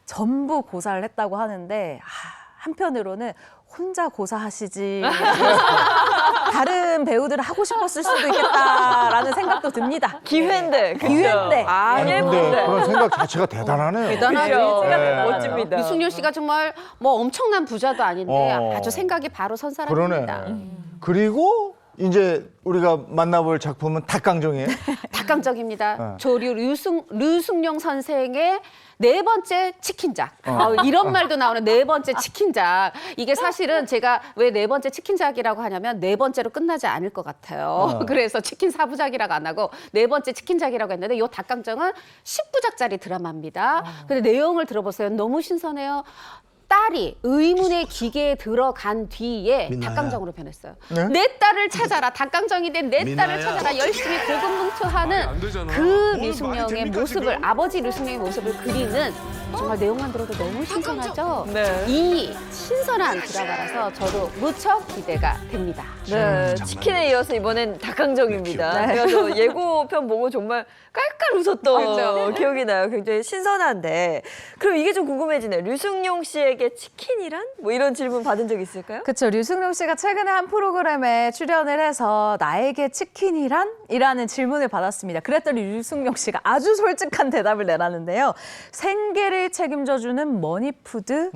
전부 고사를 했다고 하는데 한편으로는 혼자 고사하시지 다른 배우들을 하고 싶었을 수도 있겠다라는 생각도 듭니다. 기회인데. 그죠? 기회인데. 아니, 근데 예쁜데. 그런 생각 자체가 대단하네요. 대단하죠. 네. 멋집니다. 류승룡 씨가 정말 뭐 엄청난 부자도 아닌데 어. 아주 생각이 바로 선 사람입니다. 그러네. 그리고 이제 우리가 만나볼 작품은 닭강정이에요. 닭강정입니다. 조류 류승룡 선생의 네 번째 치킨작. 이런 말도 나오는 네 번째 치킨작. 이게 사실은 제가 왜 네 번째 치킨작이라고 하냐면 네 번째로 끝나지 않을 것 같아요. 그래서 치킨 4부작이라고 안 하고 네 번째 치킨작이라고 했는데 이 닭강정은 10부작짜리 드라마입니다. 근데 내용을 들어보세요. 너무 신선해요. 딸이 의문의 기계에 들어간 뒤에 닭강정으로 변했어요. 네? 내 딸을 찾아라. 닭강정이 된 내 딸을 찾아라. 열심히 고군분투하는 그 류승룡의 모습을, 아버지 류승룡의 모습을 그리는 정말 내용만 들어도 너무 신선하죠? 네. 이 신선한 드라마라서 저도 무척 기대가 됩니다. 네, 치킨에 이어서 이번엔 닭강정입니다. 제가 저 예고편 보고 정말 깔깔 웃었던 기억이 나요. 굉장히 신선한데. 그럼 이게 좀 궁금해지네요. 류승룡 씨에게 치킨이란? 뭐 이런 질문 받은 적 있을까요? 그렇죠. 류승룡 씨가 최근에 한 프로그램에 출연을 해서 나에게 치킨이란? 이라는 질문을 받았습니다. 그랬더니 류승룡 씨가 아주 솔직한 대답을 내놨는데요. 생계를 책임져주는 머니푸드,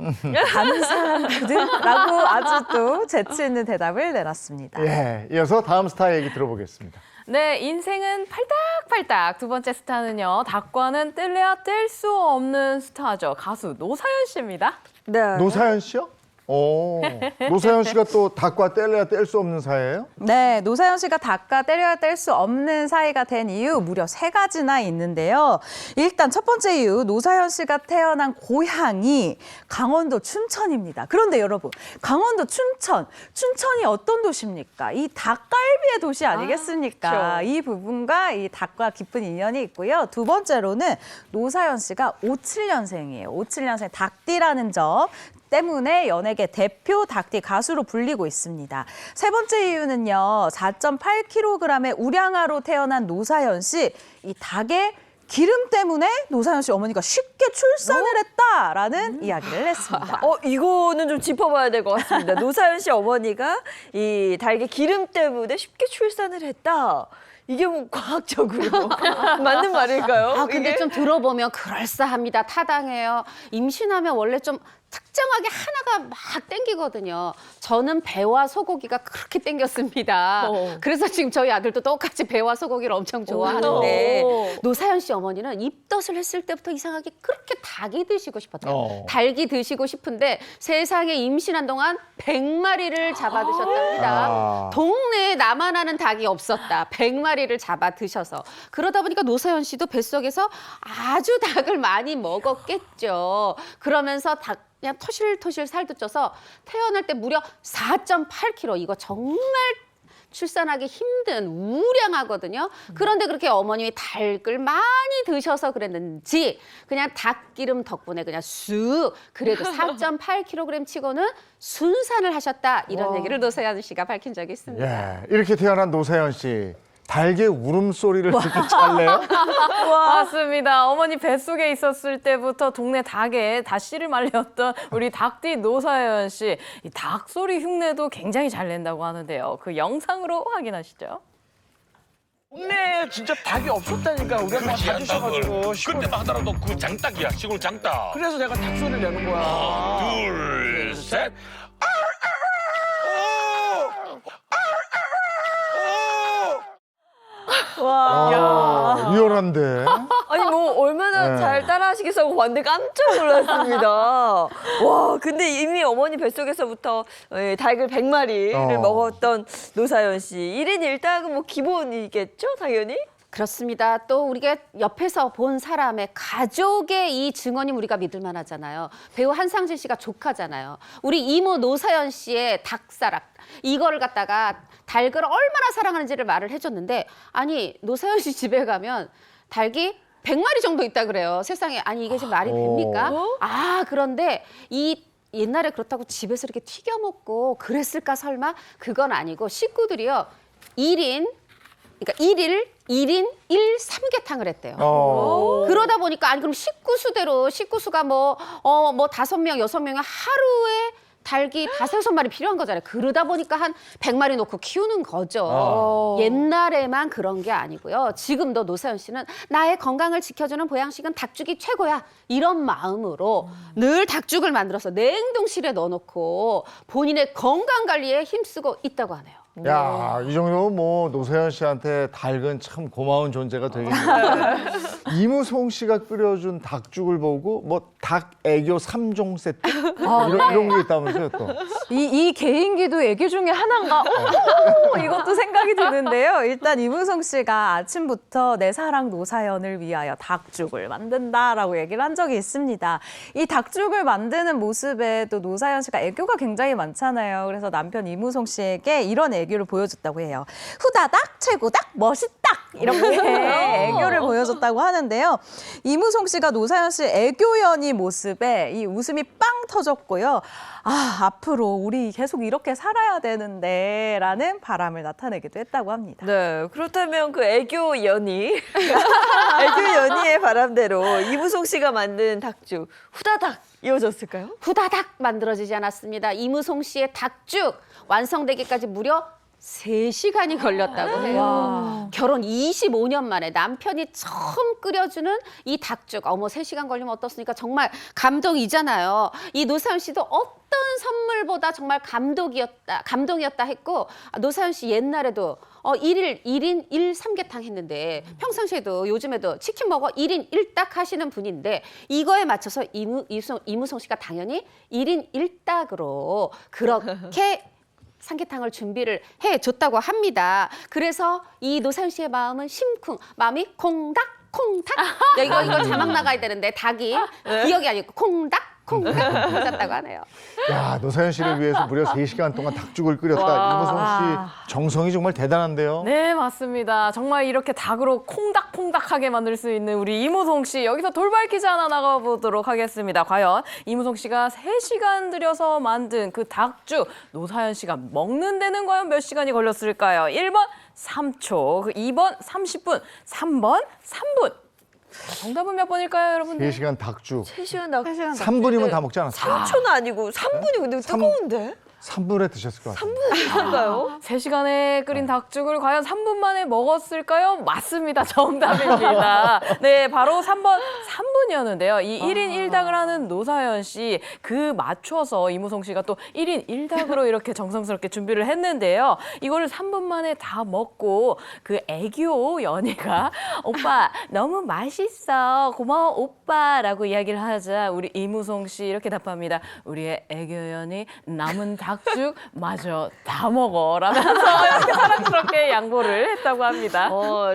감사한 푸드라고 아주 또 재치 있는 대답을 내놨습니다. 예, 이어서 다음 스타 얘기 들어보겠습니다. 네, 인생은 팔딱팔딱. 두 번째 스타는요, 닭과는 뗄래야 뗄 수 없는 스타죠. 가수 노사연 씨입니다. 네. 노사연 씨요? 오, 노사연 씨가 또 닭과 뗄래야 뗄 수 없는 사이예요? 네, 노사연 씨가 닭과 때려야 뗄 수 없는 사이가 된 이유 무려 3가지나 있는데요. 일단 첫 번째 이유, 노사연 씨가 태어난 고향이 강원도 춘천입니다. 그런데 여러분, 강원도 춘천이 어떤 도시입니까? 이 닭갈비의 도시 아니겠습니까? 그렇죠. 이 부분과 이 닭과 깊은 인연이 있고요. 두 번째로는 노사연 씨가 57년생이에요. 57년생 닭띠라는 점 때문에 연예계 대표 닭띠 가수로 불리고 있습니다. 세 번째 이유는요. 4.8kg의 우량아로 태어난 노사연 씨, 이 닭의 기름 때문에 노사연 씨 어머니가 쉽게 출산을 했다라는 이야기를 했습니다. 이거는 좀 짚어봐야 될 것 같습니다. 노사연 씨 어머니가 이 닭의 기름 때문에 쉽게 출산을 했다. 이게 뭐 과학적으로 맞는 말일까요? 근데 이게? 좀 들어보면 그럴싸합니다. 타당해요. 임신하면 원래 좀 특정하게 하나가 막 땡기거든요. 저는 배와 소고기가 그렇게 땡겼습니다. 그래서 지금 저희 아들도 똑같이 배와 소고기를 엄청 좋아하는데 노사연 씨 어머니는 입덧을 했을 때부터 이상하게 그렇게 닭이 드시고 싶었대요. 닭이 드시고 싶은데 세상에 임신한 동안 100마리를 잡아 드셨답니다. 동네에 나만 아는 닭이 없었다. 100마리를 잡아 드셔서. 그러다 보니까 노사연 씨도 뱃속에서 아주 닭을 많이 먹었겠죠. 그러면서 그냥 토실토실 살도 쪄서 태어날 때 무려 4.8kg. 이거 정말 출산하기 힘든 우량하거든요. 그런데 그렇게 어머님이 닭을 많이 드셔서 그랬는지 그냥 닭기름 덕분에 그냥 쑥 그래도 4.8kg 치고는 순산을 하셨다. 이런 얘기를 노사연 씨가 밝힌 적이 있습니다. 예, 이렇게 태어난 노사연 씨. 닭의 울음소리를 듣기 잘래요? 맞습니다. 어머니 뱃속에 있었을 때부터 동네 닭에 다씨를 말렸던 우리 닭띠 노사연 씨. 이 닭소리 흉내도 굉장히 잘 낸다고 하는데요. 그 영상으로 확인하시죠. 동네에 진짜 닭이 없었다니까 우리 엄마 다 주셔가지고 시골. 그때만 하더라도 그 장닭이야, 시골 장닭. 그래서 내가 닭소리를 내는 거야. 하나, 둘, 셋. 리얼한데. 아니 뭐 얼마나 네. 잘 따라하시겠어요? 봤는데 깜짝 놀랐습니다. 와, 근데 이미 어머니 뱃속에서부터 닭을 100마리를 먹었던 노사연 씨. 1인 1닭은 뭐 기본이겠죠, 당연히? 그렇습니다. 또 우리가 옆에서 본 사람의 가족의 이 증언이 우리가 믿을 만하잖아요. 배우 한상진 씨가 조카잖아요. 우리 이모 노사연 씨의 닭사락. 이거를 갖다가 닭을 얼마나 사랑하는지를 말을 해줬는데 아니 노사연 씨 집에 가면 닭이 100마리 정도 있다 그래요. 세상에. 아니 이게 지금 말이 됩니까? 그런데 이 옛날에 그렇다고 집에서 이렇게 튀겨 먹고 그랬을까 설마? 그건 아니고 식구들이요. 1인 1인 1삼계탕을 했대요. 그러다 보니까 아니 그럼 식구수가 뭐 5명, 6명이 하루에 닭이 5-6마리 필요한 거잖아요. 그러다 보니까 한 100마리 놓고 키우는 거죠. 옛날에만 그런 게 아니고요. 지금도 노사연 씨는 나의 건강을 지켜주는 보양식은 닭죽이 최고야. 이런 마음으로 늘 닭죽을 만들어서 냉동실에 넣어놓고 본인의 건강 관리에 힘쓰고 있다고 하네요. 야, 이 정도면 뭐 노사연 씨한테 닭은 참 고마운 존재가 되겠네요. 이무송 씨가 끓여준 닭죽을 보고 뭐 닭 애교 3종 세트 이런 게 있다면서요 또. 이 개인기도 애기 중에 하나인가? 이것도 생각이 드는데요. 일단 이무송 씨가 아침부터 내 사랑 노사연을 위하여 닭죽을 만든다라고 얘기를 한 적이 있습니다. 이 닭죽을 만드는 모습에 또 노사연 씨가 애교가 굉장히 많잖아요. 그래서 남편 이무송 씨에게 이런 애교를 보여줬다고 해요. 후다닥, 최고닥, 멋있다! 이렇게 애교를 보여줬다고 하는데요. 이무송 씨가 노사연 씨 애교연이 모습에 이 웃음이 빵 터졌고요. 아, 앞으로 우리 계속 이렇게 살아야 되는데 라는 바람을 나타내기도 했다고 합니다. 네, 그렇다면 그 애교 연희, 애교 연희의 바람대로 이무송 씨가 만든 닭죽 후다닥 이어졌을까요? 후다닥 만들어지지 않았습니다. 이무송 씨의 닭죽 완성되기까지 무려 3시간이 걸렸다고 해요. 결혼 25년 만에 남편이 처음 끓여주는 이 닭죽. 어머, 3시간 걸리면 어떻습니까? 정말 감동이잖아요. 이 노사연 씨도 어떤 선물보다 정말 감동이었다 했고, 노사연 씨 옛날에도 1인 1삼계탕 했는데 평상시에도 요즘에도 치킨 먹어 1인 1닭 하시는 분인데 이거에 맞춰서 이무송 씨가 당연히 1인 1닭으로 그렇게 삼계탕을 준비를 해줬다고 합니다. 그래서 이 노사연 씨의 마음은 심쿵, 마음이 콩닥, 콩닥. 이거 자막 나가야 되는데 닭이 기억이 아니고 콩닥, 콩닥 하셨다고 하네요. 야, 노사연 씨를 위해서 무려 3시간 동안 닭죽을 끓였다. 이무송 씨 정성이 정말 대단한데요. 네, 맞습니다. 정말 이렇게 닭으로 콩닥콩닥하게 만들 수 있는 우리 이무송 씨. 여기서 돌발 퀴즈 하나 나가보도록 하겠습니다. 과연 이무송 씨가 3시간 들여서 만든 그 닭죽, 노사연 씨가 먹는 데는 과연 몇 시간이 걸렸을까요? 1번 3초, 2번 30분, 3번 3분. 정답은 몇 번일까요, 여러분들? 3시간 닭죽. 3시간 닭 3분이면 다 먹지 않았어요? 3초는 아니고 3분이 근데 뜨거운데? 3분에 드셨을 것 같아요. 3분이 될까요? 3시간에 끓인 닭죽을 과연 3분 만에 먹었을까요? 맞습니다. 정답입니다. 네, 바로 3번 3분이었는데요. 이 1인 1닭을 하는 노사연 씨, 그 맞춰서 이무송 씨가 또 1인 1닭으로 이렇게 정성스럽게 준비를 했는데요. 이거를 3분 만에 다 먹고 그 애교 연희가 오빠 너무 맛있어. 고마워 오빠라고 이야기를 하자 우리 이무송 씨 이렇게 답합니다. 우리의 애교 연희 남은 닭죽 마저 다 먹어 라면서 이렇게 사랑스럽게 양보를 했다고 합니다.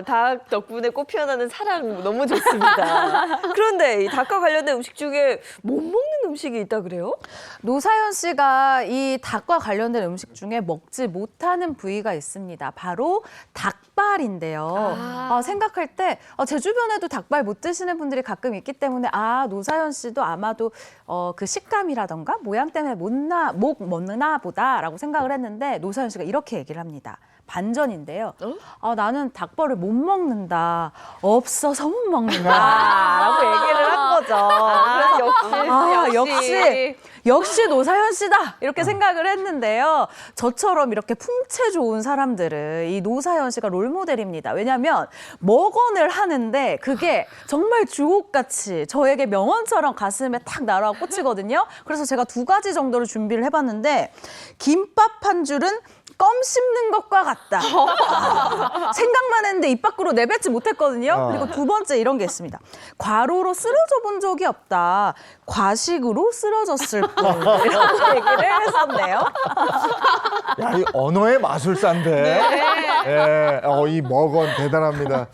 닭 덕분에 꽃 피어나는 사랑 너무 좋습니다. 그런데 이 닭과 관련된 음식 중에 못 먹는 음식이 있다 그래요? 노사연 씨가 이 닭과 관련된 음식 중에 먹지 못하는 부위가 있습니다. 바로 닭발인데요. 생각할 때 제 주변에도 닭발 못 드시는 분들이 가끔 있기 때문에 노사연 씨도 아마도 그 식감이라던가 모양 때문에 못 먹나 보다라고 생각을 했는데 노사연 씨가 이렇게 얘기를 합니다. 반전인데요. 나는 닭발을 못 먹는다. 없어서 못 먹는다라고 얘기를 한 거죠. 그래서 역시 노사연 씨다 이렇게 생각을 했는데요. 저처럼 이렇게 풍채 좋은 사람들은 이 노사연 씨가 롤모델입니다. 왜냐하면 먹언을 하는데 그게 정말 주옥같이 저에게 명언처럼 가슴에 탁 날아와 꽂히거든요. 그래서 제가 2가지 정도를 준비를 해봤는데 김밥 한 줄은 껌 씹는 것과 같다. 생각만 했는데 입 밖으로 내뱉지 못했거든요. 그리고 2번째 이런 게 있습니다. 과로로 쓰러져 본 적이 없다. 과식으로 쓰러졌을 뿐. 이런 얘기를 했었네요. 야, 이 언어의 마술사인데. 예, 이 먹언 대단합니다.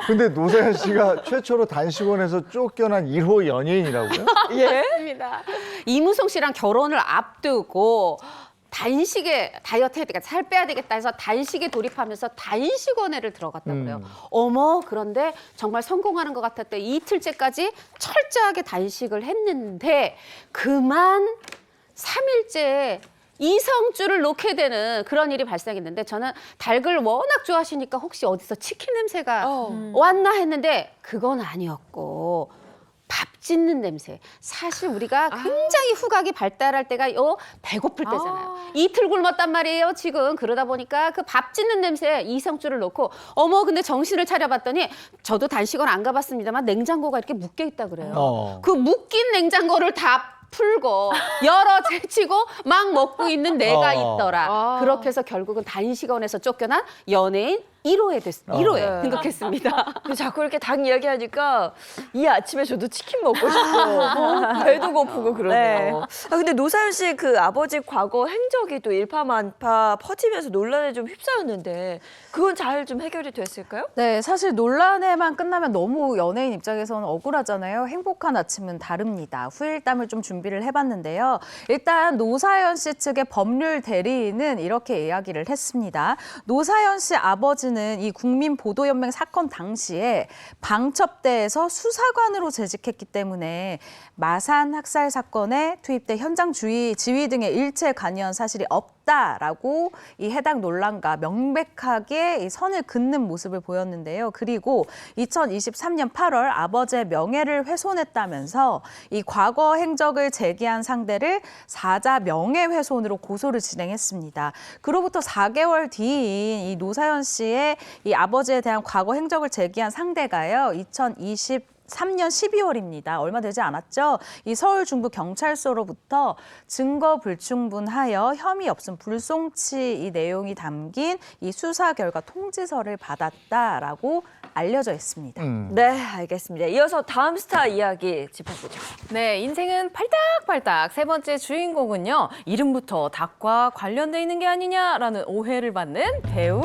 근데 노사연 씨가 최초로 단식원에서 쫓겨난 1호 연예인이라고요? 예. 이무송 씨랑 결혼을 앞두고 단식에 다이어트 해야 되겠다, 살 빼야 되겠다 해서 단식에 돌입하면서 단식원에를 들어갔다고 그래요. 어머, 그런데 정말 성공하는 것 같았대. 이틀째까지 철저하게 단식을 했는데 그만 3일째 이성줄을 놓게 되는 그런 일이 발생했는데 저는 닭을 워낙 좋아하시니까 혹시 어디서 치킨 냄새가 왔나 했는데 그건 아니었고 밥 짓는 냄새. 사실 우리가 굉장히 후각이 발달할 때가 배고플 때잖아요. 이틀 굶었단 말이에요, 지금. 그러다 보니까 그 밥 짓는 냄새에 이성줄을 놓고 어머, 근데 정신을 차려봤더니 저도 단식원 안 가봤습니다만 냉장고가 이렇게 묶여 있다 그래요. 그 묶인 냉장고를 다 풀고 열어 제치고 막 먹고 있는 내가 어. 있더라. 그렇게 해서 결국은 단식원에서 쫓겨난 연예인 1호에 등극했습니다. 근데 자꾸 이렇게 닭 이야기하니까 이 아침에 저도 치킨 먹고 싶고 배도 고프고 그러네요. 아, 근데 노사연 씨 그 아버지 과거 행적이 또 일파만파 퍼지면서 논란에 좀 휩싸였는데 그건 잘 좀 해결이 됐을까요? 네, 사실 논란에만 끝나면 너무 연예인 입장에서는 억울하잖아요. 행복한 아침은 다릅니다. 후일담을 좀 준비를 해봤는데요. 일단 노사연 씨 측의 법률 대리인은 이렇게 이야기를 했습니다. 노사연 씨 아버지는 이 국민보도연맹 사건 당시에 방첩대에서 수사관으로 재직했기 때문에 마산 학살 사건에 투입돼 현장 지휘 등의 일체에 관여한 사실이 없다라고 이 해당 논란과 명백하게 이 선을 긋는 모습을 보였는데요. 그리고 2023년 8월 아버지의 명예를 훼손했다면서 이 과거 행적을 제기한 상대를 사자 명예훼손으로 고소를 진행했습니다. 그로부터 4개월 뒤인 이 노사연 씨의 이 아버지에 대한 과거 행적을 제기한 상대가요. 2023년 12월입니다. 얼마 되지 않았죠? 이 서울 중부 경찰서로부터 증거 불충분하여 혐의 없음 불송치 이 내용이 담긴 이 수사 결과 통지서를 받았다라고 알려져 있습니다. 네, 알겠습니다. 이어서 다음 스타 이야기 짚어보죠. 네, 인생은 팔딱팔딱. 세 번째 주인공은요. 이름부터 닭과 관련돼 있는 게 아니냐라는 오해를 받는 배우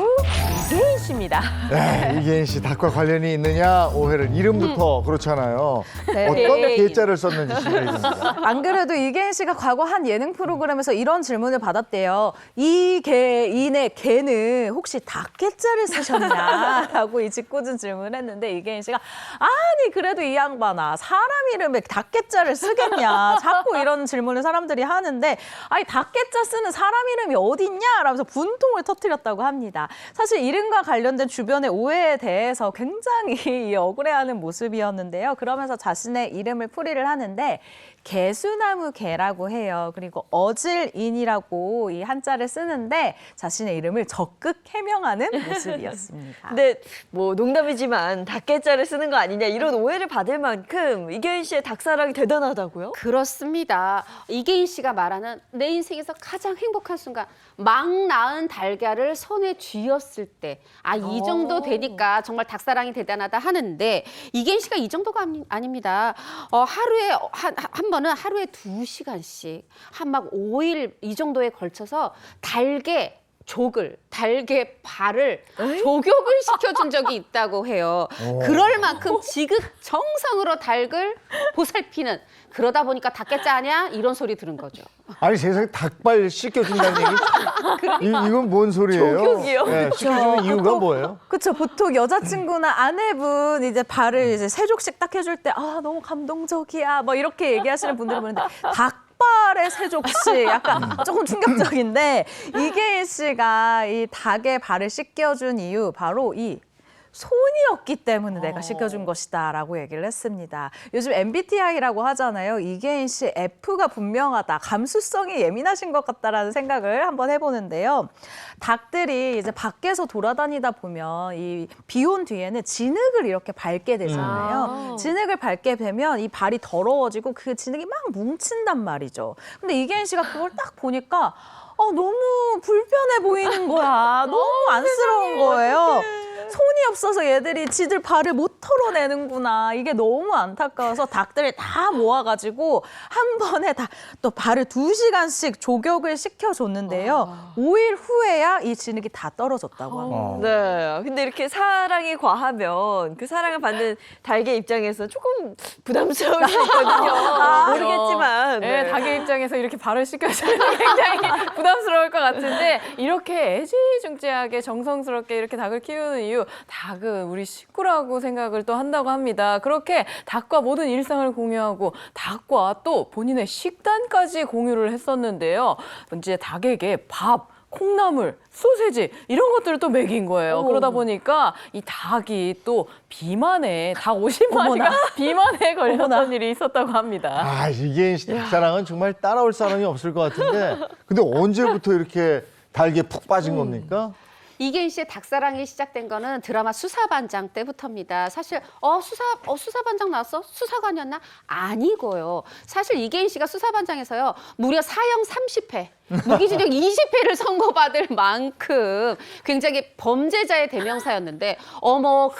이계인 씨입니다. 네, 이계인 씨 닭과 관련이 있느냐 오해를 이름부터 그렇잖아요. 네. 어떤 계자를 썼는지 신경이 듭니다. 안 그래도 이계인 씨가 과거 한 예능 프로그램에서 이런 질문을 받았대요. 이계인의 개는 혹시 닭개자를 쓰셨냐라고 이 짓궂은 질문을 했는데 이계인 씨가 아니 그래도 이 양반아 사람 이름에 닭개자를 쓰겠냐 자꾸 이런 질문을 사람들이 하는데 아니 닭개자 쓰는 사람 이름이 어딨냐 라면서 분통을 터뜨렸다고 합니다. 사실 이름과 관련된 주변의 오해에 대해서 굉장히 억울해하는 모습이었는데요. 그러면서 자신의 이름을 풀이를 하는데 개수나무 개라고 해요. 그리고 어질인이라고 이 한자를 쓰는데 자신의 이름을 적극 해명하는 모습이었습니다. 근데 뭐 농담이지만 닭개자를 쓰는 거 아니냐 이런 오해를 받을 만큼 이계인 씨의 닭사랑이 대단하다고요? 그렇습니다. 이계인 씨가 말하는 내 인생에서 가장 행복한 순간 막 낳은 달걀을 손에 쥐었을 때 이 정도 되니까 정말 닭사랑이 대단하다 하는데 이계인 씨가 이 정도가 아닙니다. 하루에 한 번은 하루에 2시간씩 한 막 5일 이 정도에 걸쳐서 달개 발을 조격을 시켜준 적이 있다고 해요. 그럴 만큼 지극정성으로 닭을 보살피는 그러다 보니까 닭개짜 아니야? 이런 소리 들은 거죠. 아니 세상에 닭발 씻겨준다는 얘기 이건 뭔 소리예요? 조격이요? 네, 씻겨주는 이유가 뭐예요? 그렇죠. 보통 여자친구나 아내분 이제 발을 이제 세족씩 딱 해줄 때 너무 감동적이야 뭐 이렇게 얘기하시는 분들이 많은데 닭발의 세족식 약간 조금 충격적인데 이계인 씨가 이 닭의 발을 씻겨준 이유 바로 이 손이었기 때문에 내가 씻겨준 것이다라고 얘기를 했습니다. 요즘 MBTI라고 하잖아요. 이계인 씨 F가 분명하다. 감수성이 예민하신 것 같다라는 생각을 한번 해보는데요. 닭들이 이제 밖에서 돌아다니다 보면 이 비온 뒤에는 진흙을 이렇게 밟게 되잖아요. 진흙을 밟게 되면 이 발이 더러워지고 그 진흙이 막 뭉친단 말이죠. 근데 이계인 씨가 그걸 딱 보니까 너무 불편해 보이는 거야. 너무 안쓰러운 거예요. 손이 없어서 얘들이 지들 발을 못 털어내는구나. 이게 너무 안타까워서 닭들을 다 모아가지고 한 번에 또 발을 2시간씩 조격을 시켜줬는데요. 5일 후에야 이 진흙이 다 떨어졌다고 합니다. 네. 근데 이렇게 사랑이 과하면 그 사랑을 받는 닭의 입장에서 조금 부담스러울 수 있거든요. 모르겠지만. 네, 닭의 입장에서 이렇게 발을 씻겨주는 게 굉장히 부담스러울 것 같은데 이렇게 애지중지하게 정성스럽게 이렇게 닭을 키우는 이유 닭은 우리 식구라고 생각을 또 한다고 합니다. 그렇게 닭과 모든 일상을 공유하고 닭과 또 본인의 식단까지 공유를 했었는데요. 이제 닭에게 밥, 콩나물, 소세지 이런 것들을 또 먹인 거예요. 그러다 보니까 이 닭이 또 비만에 닭 50마리가 비만에 걸렸던 일이 있었다고 합니다. 이계인 씨 닭사랑은 정말 따라올 사람이 없을 것 같은데 근데 언제부터 이렇게 닭에 푹 빠진 겁니까? 이계인 씨의 닭사랑이 시작된 거는 드라마 수사반장 때부터입니다. 사실 수사반장 나왔어? 수사관이었나? 아니고요. 사실 이계인 씨가 수사반장에서요. 무려 사형 30회, 무기징역 20회를 선고받을 만큼 굉장히 범죄자의 대명사였는데 어머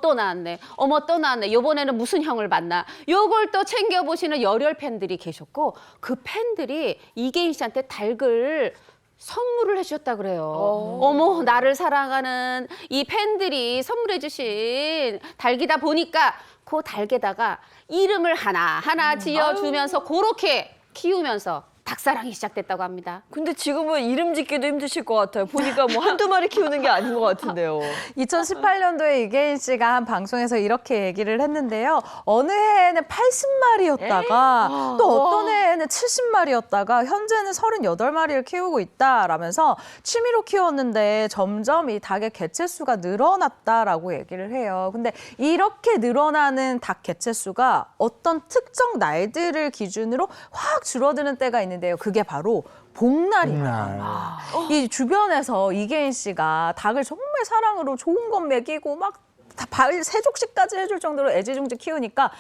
또 나왔네. 어머 또 나왔네. 이번에는 무슨 형을 받나. 요걸 또 챙겨보시는 열혈 팬들이 계셨고 그 팬들이 이계인 씨한테 닭을 선물을 해주셨다 그래요. 어머 나를 사랑하는 이 팬들이 선물해 주신 닭이다 보니까 그 닭에다가 이름을 하나하나 지어주면서 그렇게 키우면서 닭사랑이 시작됐다고 합니다. 근데 지금은 이름 짓기도 힘드실 것 같아요. 보니까 뭐 한두 마리 키우는 게 아닌 것 같은데요. 2018년도에 이계인 씨가 한 방송에서 이렇게 얘기를 했는데요. 어느 해에는 80마리였다가 또 어떤 해에는 70마리였다가 현재는 38마리를 키우고 있다라면서 취미로 키웠는데 점점 이 닭의 개체수가 늘어났다라고 얘기를 해요. 근데 이렇게 늘어나는 닭 개체수가 어떤 특정 날들을 기준으로 확 줄어드는 때가 있는데요. 그게 바로 복날이에요. 이 주변에서 이계인 씨가 닭을 정말 사랑으로 좋은 것 먹이고 막 다 발 세족식까지 해줄 정도로 애지중지 키우니까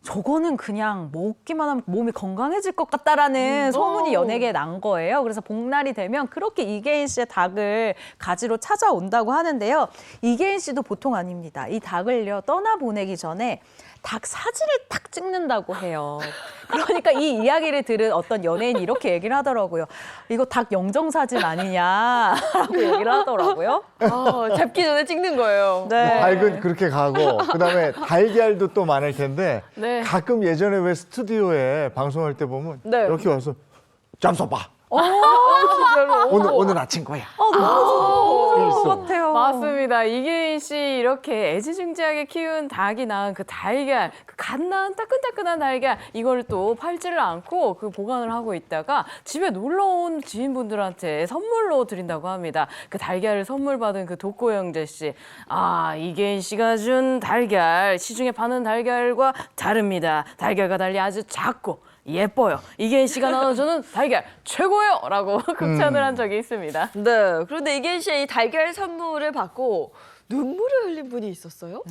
저거는 그냥 먹기만 하면 몸이 건강해질 것 같다라는 소문이 연예계에 난 거예요. 그래서 복날이 되면 그렇게 이계인 씨의 닭을 가지러 찾아온다고 하는데요. 이계인 씨도 보통 아닙니다. 이 닭을요 떠나보내기 전에 닭 사진을 딱 찍는다고 해요. 그러니까 이 이야기를 들은 어떤 연예인이 이렇게 얘기를 하더라고요. 이거 닭 영정사진 아니냐라고 얘기를 하더라고요. 잡기 전에 찍는 거예요. 네. 닭은 그렇게 가고 그다음에 달걀도 또 많을 텐데 네. 가끔 예전에 왜 스튜디오에 방송할 때 보면 네. 이렇게 와서 잡숴봐. 오늘 아침 거야. 너무 좋은 것 같아요. 맞습니다. 이계인 씨 이렇게 애지중지하게 키운 닭이 낳은 그 달걀, 그 갓 낳은 따끈따끈한 달걀 이걸 또 팔지를 않고 그 보관을 하고 있다가 집에 놀러 온 지인분들한테 선물로 드린다고 합니다. 그 달걀을 선물 받은 그 독고 형제 씨. 아, 이계인 씨가 준 달걀, 시중에 파는 달걀과 다릅니다. 달걀과 달리 아주 작고 예뻐요. 이계인 씨가 나눠주는 달걀 최고예요! 라고 극찬을 한 적이 있습니다. 네. 그런데 이계인 씨의 이 달걀 선물을 받고 눈물을 흘린 분이 있었어요?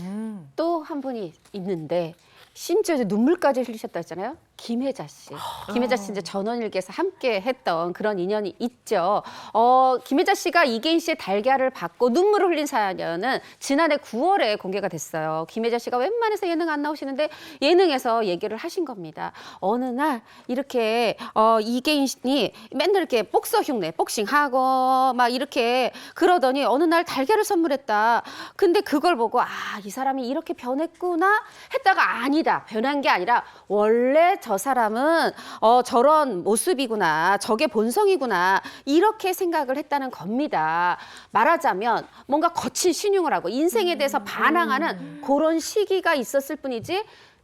또 한 분이 있는데 심지어 이제 눈물까지 흘리셨다 했잖아요. 김혜자 씨. 김혜자 씨 이제 전원일기에서 함께 했던 그런 인연이 있죠. 김혜자 씨가 이계인 씨의 달걀을 받고 눈물을 흘린 사연은 지난해 9월에 공개가 됐어요. 김혜자 씨가 웬만해서 예능 안 나오시는데 예능에서 얘기를 하신 겁니다. 어느 날 이렇게 이계인이 맨날 이렇게 복서 흉내, 복싱하고 막 이렇게 그러더니 어느 날 달걀을 선물했다. 근데 그걸 보고 이 사람이 이렇게 변했구나 했다가 아니다. 변한 게 아니라 원래 저 사람은 저런 모습이구나. 저게 본성이구나. 이렇게 생각을 했다는 겁니다. 말하자면 뭔가 거친 신용을 하고 인생에 대해서 반항하는 그런 시기가 있었을 뿐이지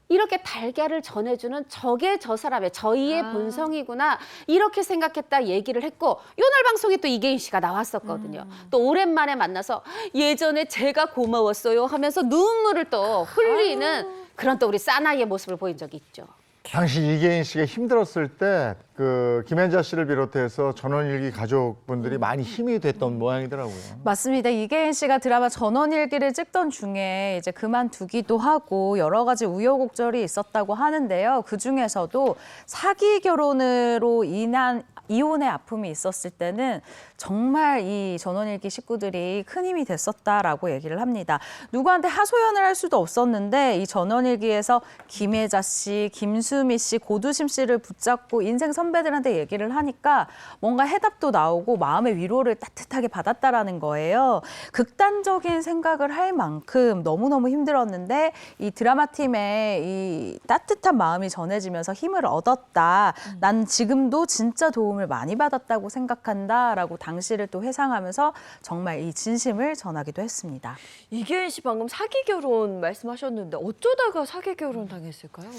이렇게 달걀을 전해주는 저게 저 사람의 저희의 본성이구나 이렇게 생각했다 얘기를 했고 요날 방송에 또 이계인 씨가 나왔었거든요. 또 오랜만에 만나서 예전에 제가 고마웠어요 하면서 눈물을 또 흘리는 그런 또 우리 사나이의 모습을 보인 적이 있죠. 당시 이계인 씨가 힘들었을 때 그 김현자 씨를 비롯해서 전원일기 가족분들이 많이 힘이 됐던 모양이더라고요. 맞습니다. 이계인 씨가 드라마 전원일기를 찍던 중에 이제 그만두기도 하고 여러 가지 우여곡절이 있었다고 하는데요. 그 중에서도 사기 결혼으로 인한 이혼의 아픔이 있었을 때는 정말 이 전원일기 식구들이 큰 힘이 됐었다라고 얘기를 합니다. 누구한테 하소연을 할 수도 없었는데 이 전원일기에서 김혜자 씨, 김수미 씨, 고두심 씨를 붙잡고 인생 선배들한테 얘기를 하니까 뭔가 해답도 나오고 마음의 위로를 따뜻하게 받았다라는 거예요. 극단적인 생각을 할 만큼 너무너무 힘들었는데 이 드라마 팀의 이 따뜻한 마음이 전해지면서 힘을 얻었다. 난 지금도 진짜 도움을 많이 받았다고 생각한다라고 당시를 또 회상하면서 정말 이 진심을 전하기도 했습니다. 이계인 씨 방금 사기 결혼 말씀하셨는데 어쩌다가 사기 결혼 당했을까요?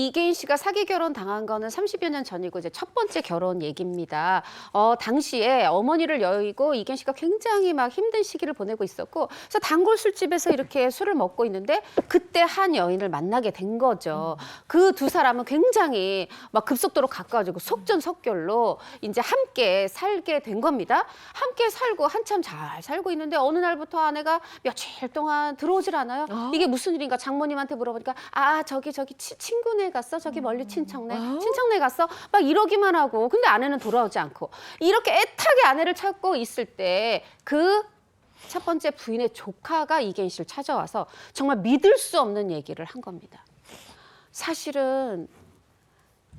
이계인 씨가 사기 결혼 당한 거는 30여 년 전이고 이제 첫 번째 결혼 얘기입니다. 당시에 어머니를 여의고 이계인 씨가 굉장히 막 힘든 시기를 보내고 있었고 그래서 단골 술집에서 이렇게 술을 먹고 있는데 그때 한 여인을 만나게 된 거죠. 그 두 사람은 굉장히 막 급속도로 가까워지고 속전속결로 이제 함께 살게 된 겁니다. 함께 살고 한참 잘 살고 있는데 어느 날부터 아내가 며칠 동안 들어오질 않아요. 이게 무슨 일인가 장모님한테 물어보니까 저기 친구네 갔어. 저기 멀리 친척네 갔어. 막 이러기만 하고 근데 아내는 돌아오지 않고 이렇게 애타게 아내를 찾고 있을 때 그 첫 번째 부인의 조카가 이계인 씨를 찾아와서 정말 믿을 수 없는 얘기를 한 겁니다. 사실은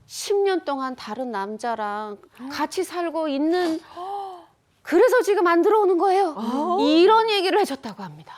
10년 동안 다른 남자랑 같이 살고 있는 그래서 지금 안 들어오는 거예요. 이런 얘기를 해줬다고 합니다.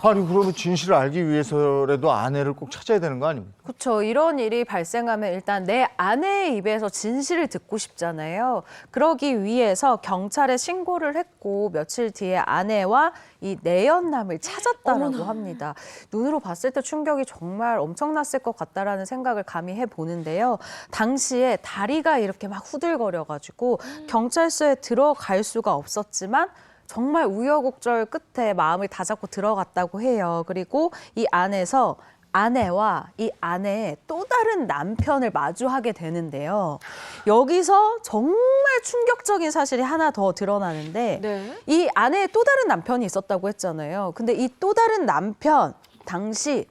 아니 그러면 진실을 알기 위해서라도 아내를 꼭 찾아야 되는 거 아닙니까? 그렇죠. 이런 일이 발생하면 일단 내 아내의 입에서 진실을 듣고 싶잖아요. 그러기 위해서 경찰에 신고를 했고 며칠 뒤에 아내와 이 내연남을 찾았다라고 합니다. 눈으로 봤을 때 충격이 정말 엄청났을 것 같다라는 생각을 감히 해보는데요. 당시에 다리가 이렇게 막 후들거려가지고 경찰서에 들어갈 수가 없었지만 정말 우여곡절 끝에 마음을 다잡고 들어갔다고 해요. 그리고 이 안에서 아내와 이 아내의 또 다른 남편을 마주하게 되는데요. 여기서 정말 충격적인 사실이 하나 더 드러나는데 이 아내의 또 다른 남편이 있었다고 했잖아요. 근데 이 또 다른 남편 당시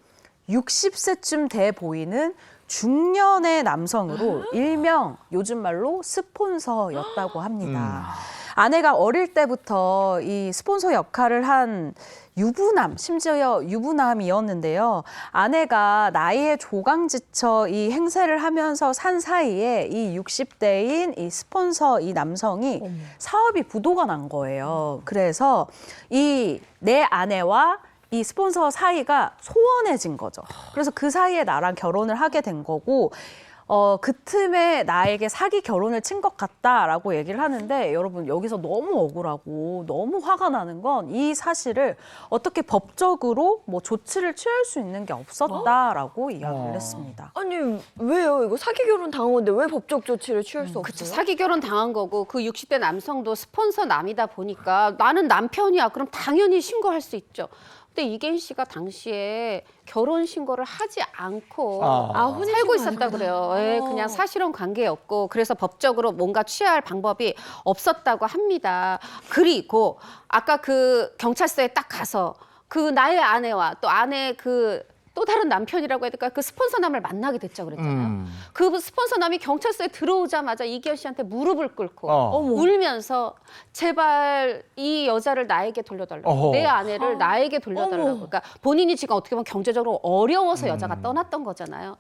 60세쯤 돼 보이는 중년의 남성으로 일명 요즘 말로 스폰서였다고 합니다. 아내가 어릴 때부터 이 스폰서 역할을 한 유부남, 심지어 유부남이었는데요. 아내가 나이에 조강지쳐 이 행세를 하면서 산 사이에 이 60대인 이 스폰서 이 남성이 사업이 부도가 난 거예요. 그래서 이 내 아내와 이 스폰서 사이가 소원해진 거죠. 그래서 그 사이에 나랑 결혼을 하게 된 거고 그 틈에 나에게 사기 결혼을 친 것 같다라고 얘기를 하는데 여러분 여기서 너무 억울하고 너무 화가 나는 건 이 사실을 어떻게 법적으로 뭐 조치를 취할 수 있는 게 없었다라고 이야기를 했습니다. 아니 왜요? 이거 사기 결혼 당한 건데 왜 법적 조치를 취할 수 그쵸, 없어요? 사기 결혼 당한 거고 그 60대 남성도 스폰서 남이다 보니까 나는 남편이야. 그럼 당연히 신고할 수 있죠. 근데 이계인 씨가 당시에 결혼 신고를 하지 않고 살고 있었다 그래요. 그냥 사실혼 관계였고 그래서 법적으로 뭔가 취할 방법이 없었다고 합니다. 그리고 아까 그 경찰서에 딱 가서 그 나의 아내와 또 아내의 또 다른 남편이라고 해야 될까? 그 스폰서남을 만나게 됐죠 그랬잖아요. 그 스폰서남이 경찰서에 들어오자마자 이계인 씨한테 무릎을 꿇고 울면서 제발 이 여자를 나에게 돌려달라고. 내 아내를 나에게 돌려달라고. 그러니까 본인이 지금 어떻게 보면 경제적으로 어려워서 여자가 떠났던 거잖아요.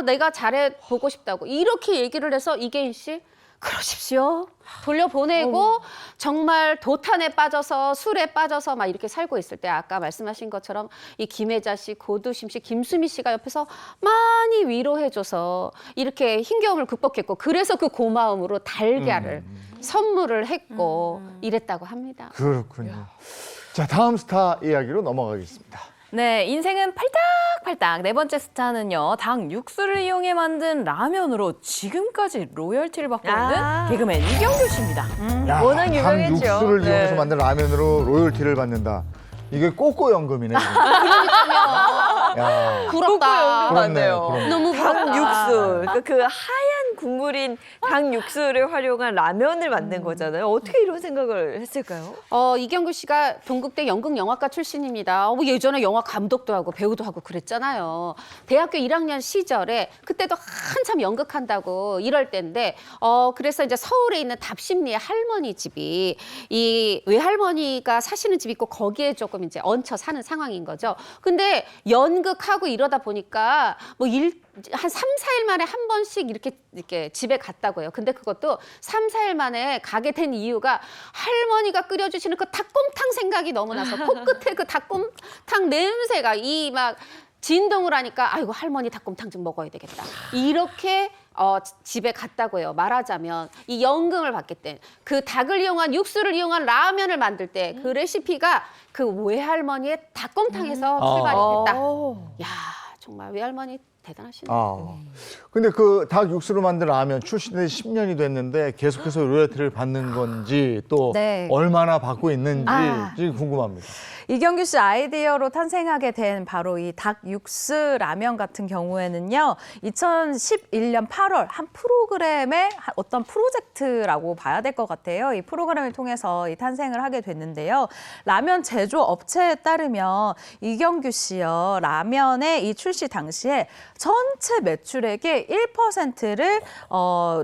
내가 잘해보고 싶다고. 이렇게 얘기를 해서 이계인 씨 그러십시오. 돌려보내고 정말 도탄에 빠져서 술에 빠져서 막 이렇게 살고 있을 때 아까 말씀하신 것처럼 이 김혜자 씨, 고두심 씨, 김수미 씨가 옆에서 많이 위로해줘서 이렇게 힘겨움을 극복했고 그래서 그 고마움으로 달걀을 선물을 했고 이랬다고 합니다. 그렇군요. 자, 다음 스타 이야기로 넘어가겠습니다. 네, 인생은 팔딱팔딱. 네 번째 스타는요, 닭 육수를 이용해 만든 라면으로 지금까지 로열티를 받고 있는 개그맨 이경규 씨입니다. 야, 워낙 유명했죠. 닭 육수를 네. 이용해서 만든 라면으로 로열티를 받는다. 이게 꼬꼬연금이네. 야, 부럽다. 맞네요. 그렇네. 너무 닭 부럽다. 육수, 그러니까 그 하얀 국물인 닭 육수를 활용한 라면을 만든 거잖아요. 어떻게 이런 생각을 했을까요? 이경규 씨가 동국대 연극영화과 출신입니다. 예전에 영화 감독도 하고 배우도 하고 그랬잖아요. 대학교 1학년 시절에 그때도 한참 연극한다고 이럴 때인데 그래서 이제 서울에 있는 답심리의 할머니 집이 이 외할머니가 사시는 집이 있고 거기에 조금 이제 얹혀 사는 상황인 거죠. 근데 연극하고 이러다 보니까 한 3, 4일 만에 한 번씩 이렇게 집에 갔다고 해요. 근데 그것도 3, 4일 만에 가게 된 이유가 할머니가 끓여주시는 그 닭곰탕 생각이 너무 나서 코끝에 그 닭곰탕 냄새가 막 진동을 하니까 아이고 할머니 닭곰탕 좀 먹어야 되겠다. 이렇게 집에 갔다고 해요. 말하자면 이 연금을 받게 된 그 닭을 이용한 육수를 이용한 라면을 만들 때 그 레시피가 그 외할머니의 닭곰탕에서 출발이 됐다. 야 정말 외할머니 대단하시네요. 아, 근데 그 닭 육수로 만든 라면 출시된 지 10년이 됐는데 계속해서 로열티를 받는 건지 또 네. 얼마나 받고 있는지 아. 지금 궁금합니다. 이경규 씨 아이디어로 탄생하게 된 바로 이 닭 육수 라면 같은 경우에는요, 2011년 8월 한 프로그램의 어떤 프로젝트라고 봐야 될 것 같아요. 이 프로그램을 통해서 이 탄생을 하게 됐는데요. 라면 제조 업체에 따르면 이경규 씨요, 라면의 이 출시 당시에 전체 매출액의 1%를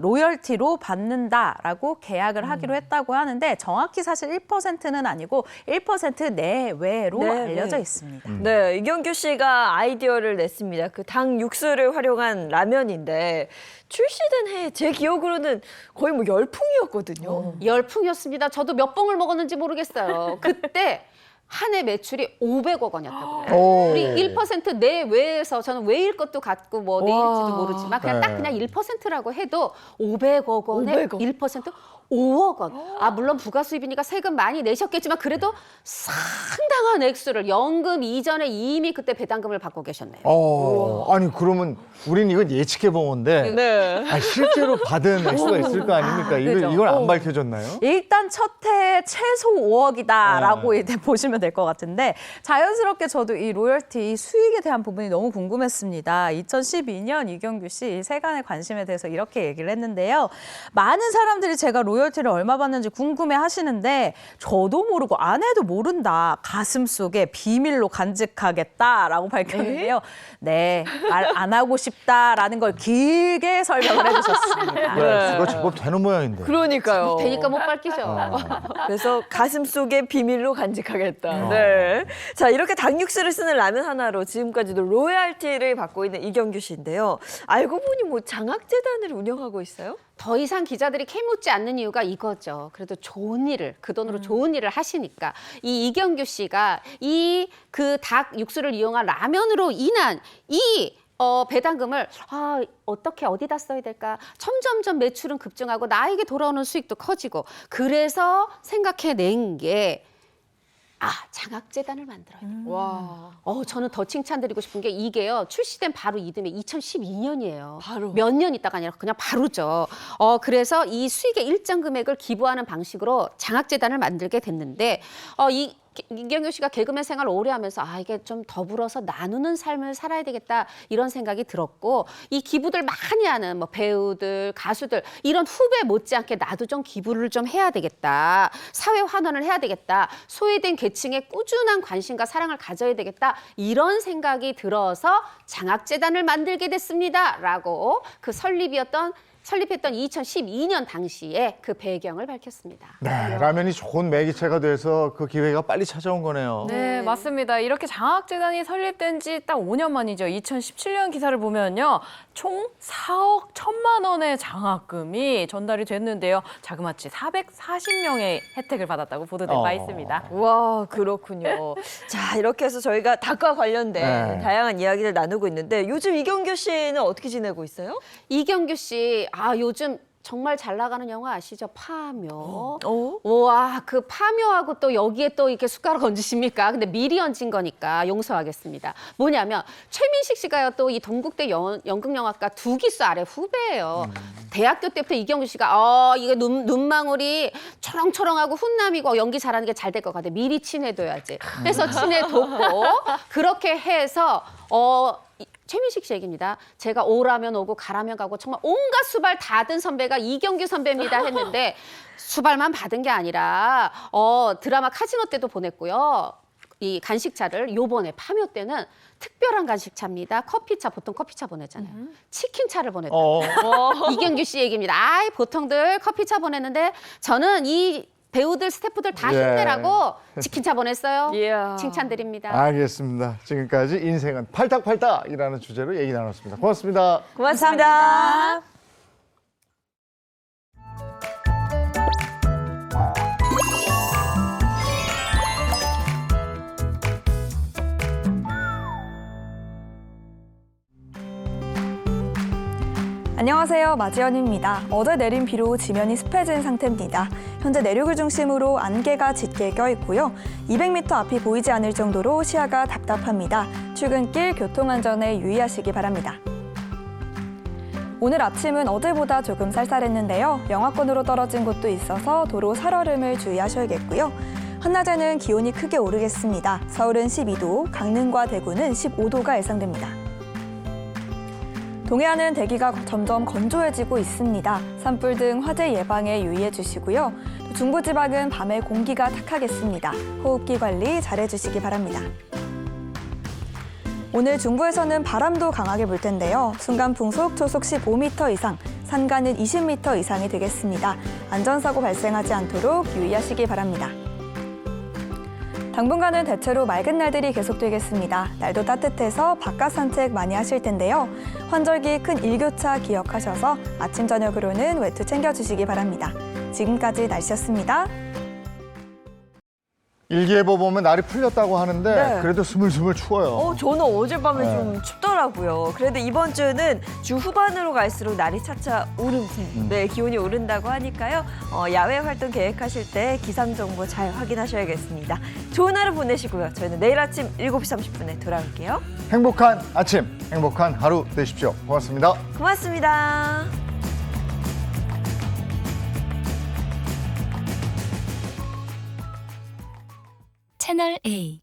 로열티로 받는다라고 계약을 하기로 했다고 하는데 정확히 사실 1%는 아니고 1% 내외로 네, 알려져 네. 있습니다. 네, 이경규 씨가 아이디어를 냈습니다. 그 닭 육수를 활용한 라면인데 출시된 해 제 기억으로는 거의 뭐 열풍이었거든요. 열풍이었습니다. 저도 몇 봉을 먹었는지 모르겠어요. 그때 한 해 매출이 500억 원이었다고 해요. 오. 우리 1% 내외에서 저는 외일 것도 같고 뭐 내일지도 와. 모르지만 그냥 딱 네. 그냥 1%라고 해도 500억 원에 500억. 1% 5억 원. 아 물론 부가수입이니까 세금 많이 내셨겠지만 그래도 상당한 액수를 연금 이전에 이미 그때 배당금을 받고 계셨네요. 아니 그러면 우린 이건 예측해 본 건데 네. 아, 실제로 받은 액수가 있을 거 아닙니까? 이건 안 밝혀졌나요? 일단 첫 해에 최소 5억이다라고 이제 보시면 될 것 같은데 자연스럽게 저도 이 로열티 이 수익에 대한 부분이 너무 궁금했습니다. 2012년 이경규 씨 이 세간의 관심에 대해서 이렇게 얘기를 했는데요. 많은 사람들이 제가 로열티를 얼마 받는지 궁금해 하시는데 저도 모르고 아내도 모른다. 가슴 속에 비밀로 간직하겠다라고 밝혔는데요. 네, 말 안 하고 싶다라는 걸 길게 설명을 해주셨습니다. 네, 그거 제법 되는 모양인데. 그러니까요. 되니까 못 밝히죠. 그래서 가슴 속에 비밀로 간직하겠다. 네. 자, 이렇게 닭 육수를 쓰는 라면 하나로 지금까지도 로열티를 받고 있는 이경규 씨인데요. 알고 보니 뭐 장학재단을 운영하고 있어요? 더 이상 기자들이 캐묻지 않는 이유가 이거죠. 그래도 좋은 일을, 그 돈으로 좋은 일을 하시니까. 이 이경규 씨가 이 그 닭 육수를 이용한 라면으로 인한 이 배당금을 어떻게 어디다 써야 될까? 점점점 매출은 급증하고 나에게 돌아오는 수익도 커지고 그래서 생각해낸 게 장학재단을 만들어야 돼. 와. 저는 더 칭찬드리고 싶은 게 이게요. 출시된 바로 이듬해 2012년이에요. 바로. 몇 년 있다가 아니라 그냥 바로죠. 그래서 이 수익의 일정 금액을 기부하는 방식으로 장학재단을 만들게 됐는데 이경규 씨가 개그맨 생활을 오래 하면서 이게 좀 더불어서 나누는 삶을 살아야 되겠다 이런 생각이 들었고 이 기부들 많이 하는 뭐 배우들, 가수들 이런 후배 못지않게 나도 좀 기부를 좀 해야 되겠다. 사회 환원을 해야 되겠다. 소외된 계층에 꾸준한 관심과 사랑을 가져야 되겠다. 이런 생각이 들어서 장학재단을 만들게 됐습니다라고 그 설립했던 2012년 당시에 그 배경을 밝혔습니다. 네, 라면이 좋은 매개체가 돼서 그 기회가 빨리 찾아온 거네요. 네, 맞습니다. 이렇게 장학재단이 설립된 지 딱 5년 만이죠. 2017년 기사를 보면요. 총 4억 1천만 원의 장학금이 전달이 됐는데요. 자그마치 440명의 혜택을 받았다고 보도된 바 있습니다. 와, 그렇군요. 자, 이렇게 해서 저희가 닭과 관련된 네. 다양한 이야기를 나누고 있는데 요즘 이경규 씨는 어떻게 지내고 있어요? 이경규 씨, 요즘 정말 잘 나가는 영화 아시죠? 파묘. 어? 와, 그 파묘하고 또 여기에 또 이렇게 숟가락 얹으십니까? 근데 미리 얹은 거니까 용서하겠습니다. 뭐냐면 최민식 씨가요 또 이 동국대 연극영화과 두 기수 아래 후배예요. 대학교 때부터 이경규 씨가 이게 눈망울이 초롱초롱하고 훈남이고 연기 잘하는 게 잘 될 것 같아. 미리 친해둬야지. 해서 친해뒀고 그렇게 해서 최민식 씨 얘기입니다. 제가 오라면 오고 가라면 가고 정말 온갖 수발 다 든 선배가 이경규 선배입니다 했는데 수발만 받은 게 아니라 드라마 카지노 때도 보냈고요. 이 간식차를 요번에 파묘 때는 특별한 간식차입니다. 커피차, 보통 커피차 보내잖아요. 치킨차를 보냈다. 이경규 씨 얘기입니다. 보통들 커피차 보냈는데 저는 이 배우들, 스태프들 다 힘내라고 치킨차 보냈어요. 이야. 칭찬드립니다. 알겠습니다. 지금까지 인생은 팔딱팔딱이라는 주제로 얘기 나눴습니다. 고맙습니다. 고맙습니다. 안녕하세요. 마지연입니다. 어제 내린 비로 지면이 습해진 상태입니다. 현재 내륙을 중심으로 안개가 짙게 껴있고요. 200m 앞이 보이지 않을 정도로 시야가 답답합니다. 출근길 교통안전에 유의하시기 바랍니다. 오늘 아침은 어제보다 조금 쌀쌀했는데요. 영하권으로 떨어진 곳도 있어서 도로 살얼음을 주의하셔야겠고요. 한낮에는 기온이 크게 오르겠습니다. 서울은 12도, 강릉과 대구는 15도가 예상됩니다. 동해안은 대기가 점점 건조해지고 있습니다. 산불 등 화재 예방에 유의해 주시고요. 또 중부지방은 밤에 공기가 탁하겠습니다. 호흡기 관리 잘해 주시기 바랍니다. 오늘 중부에서는 바람도 강하게 불 텐데요. 순간 풍속 초속 15m 이상, 산간은 20m 이상이 되겠습니다. 안전사고 발생하지 않도록 유의하시기 바랍니다. 당분간은 대체로 맑은 날들이 계속되겠습니다. 날도 따뜻해서 바깥 산책 많이 하실 텐데요. 환절기 큰 일교차 기억하셔서 아침 저녁으로는 외투 챙겨주시기 바랍니다. 지금까지 날씨였습니다. 일기예보 보면 날이 풀렸다고 하는데 네. 그래도 스물스물 추워요. 저는 어젯밤에 네. 좀 춥더라고요. 그래도 이번 주는 주 후반으로 갈수록 날이 차차 네, 기온이 오른다고 하니까요. 야외 활동 계획하실 때 기상 정보 잘 확인하셔야겠습니다. 좋은 하루 보내시고요. 저희는 내일 아침 7시 30분에 돌아올게요. 행복한 아침, 행복한 하루 되십시오. 고맙습니다. 고맙습니다. 채널 A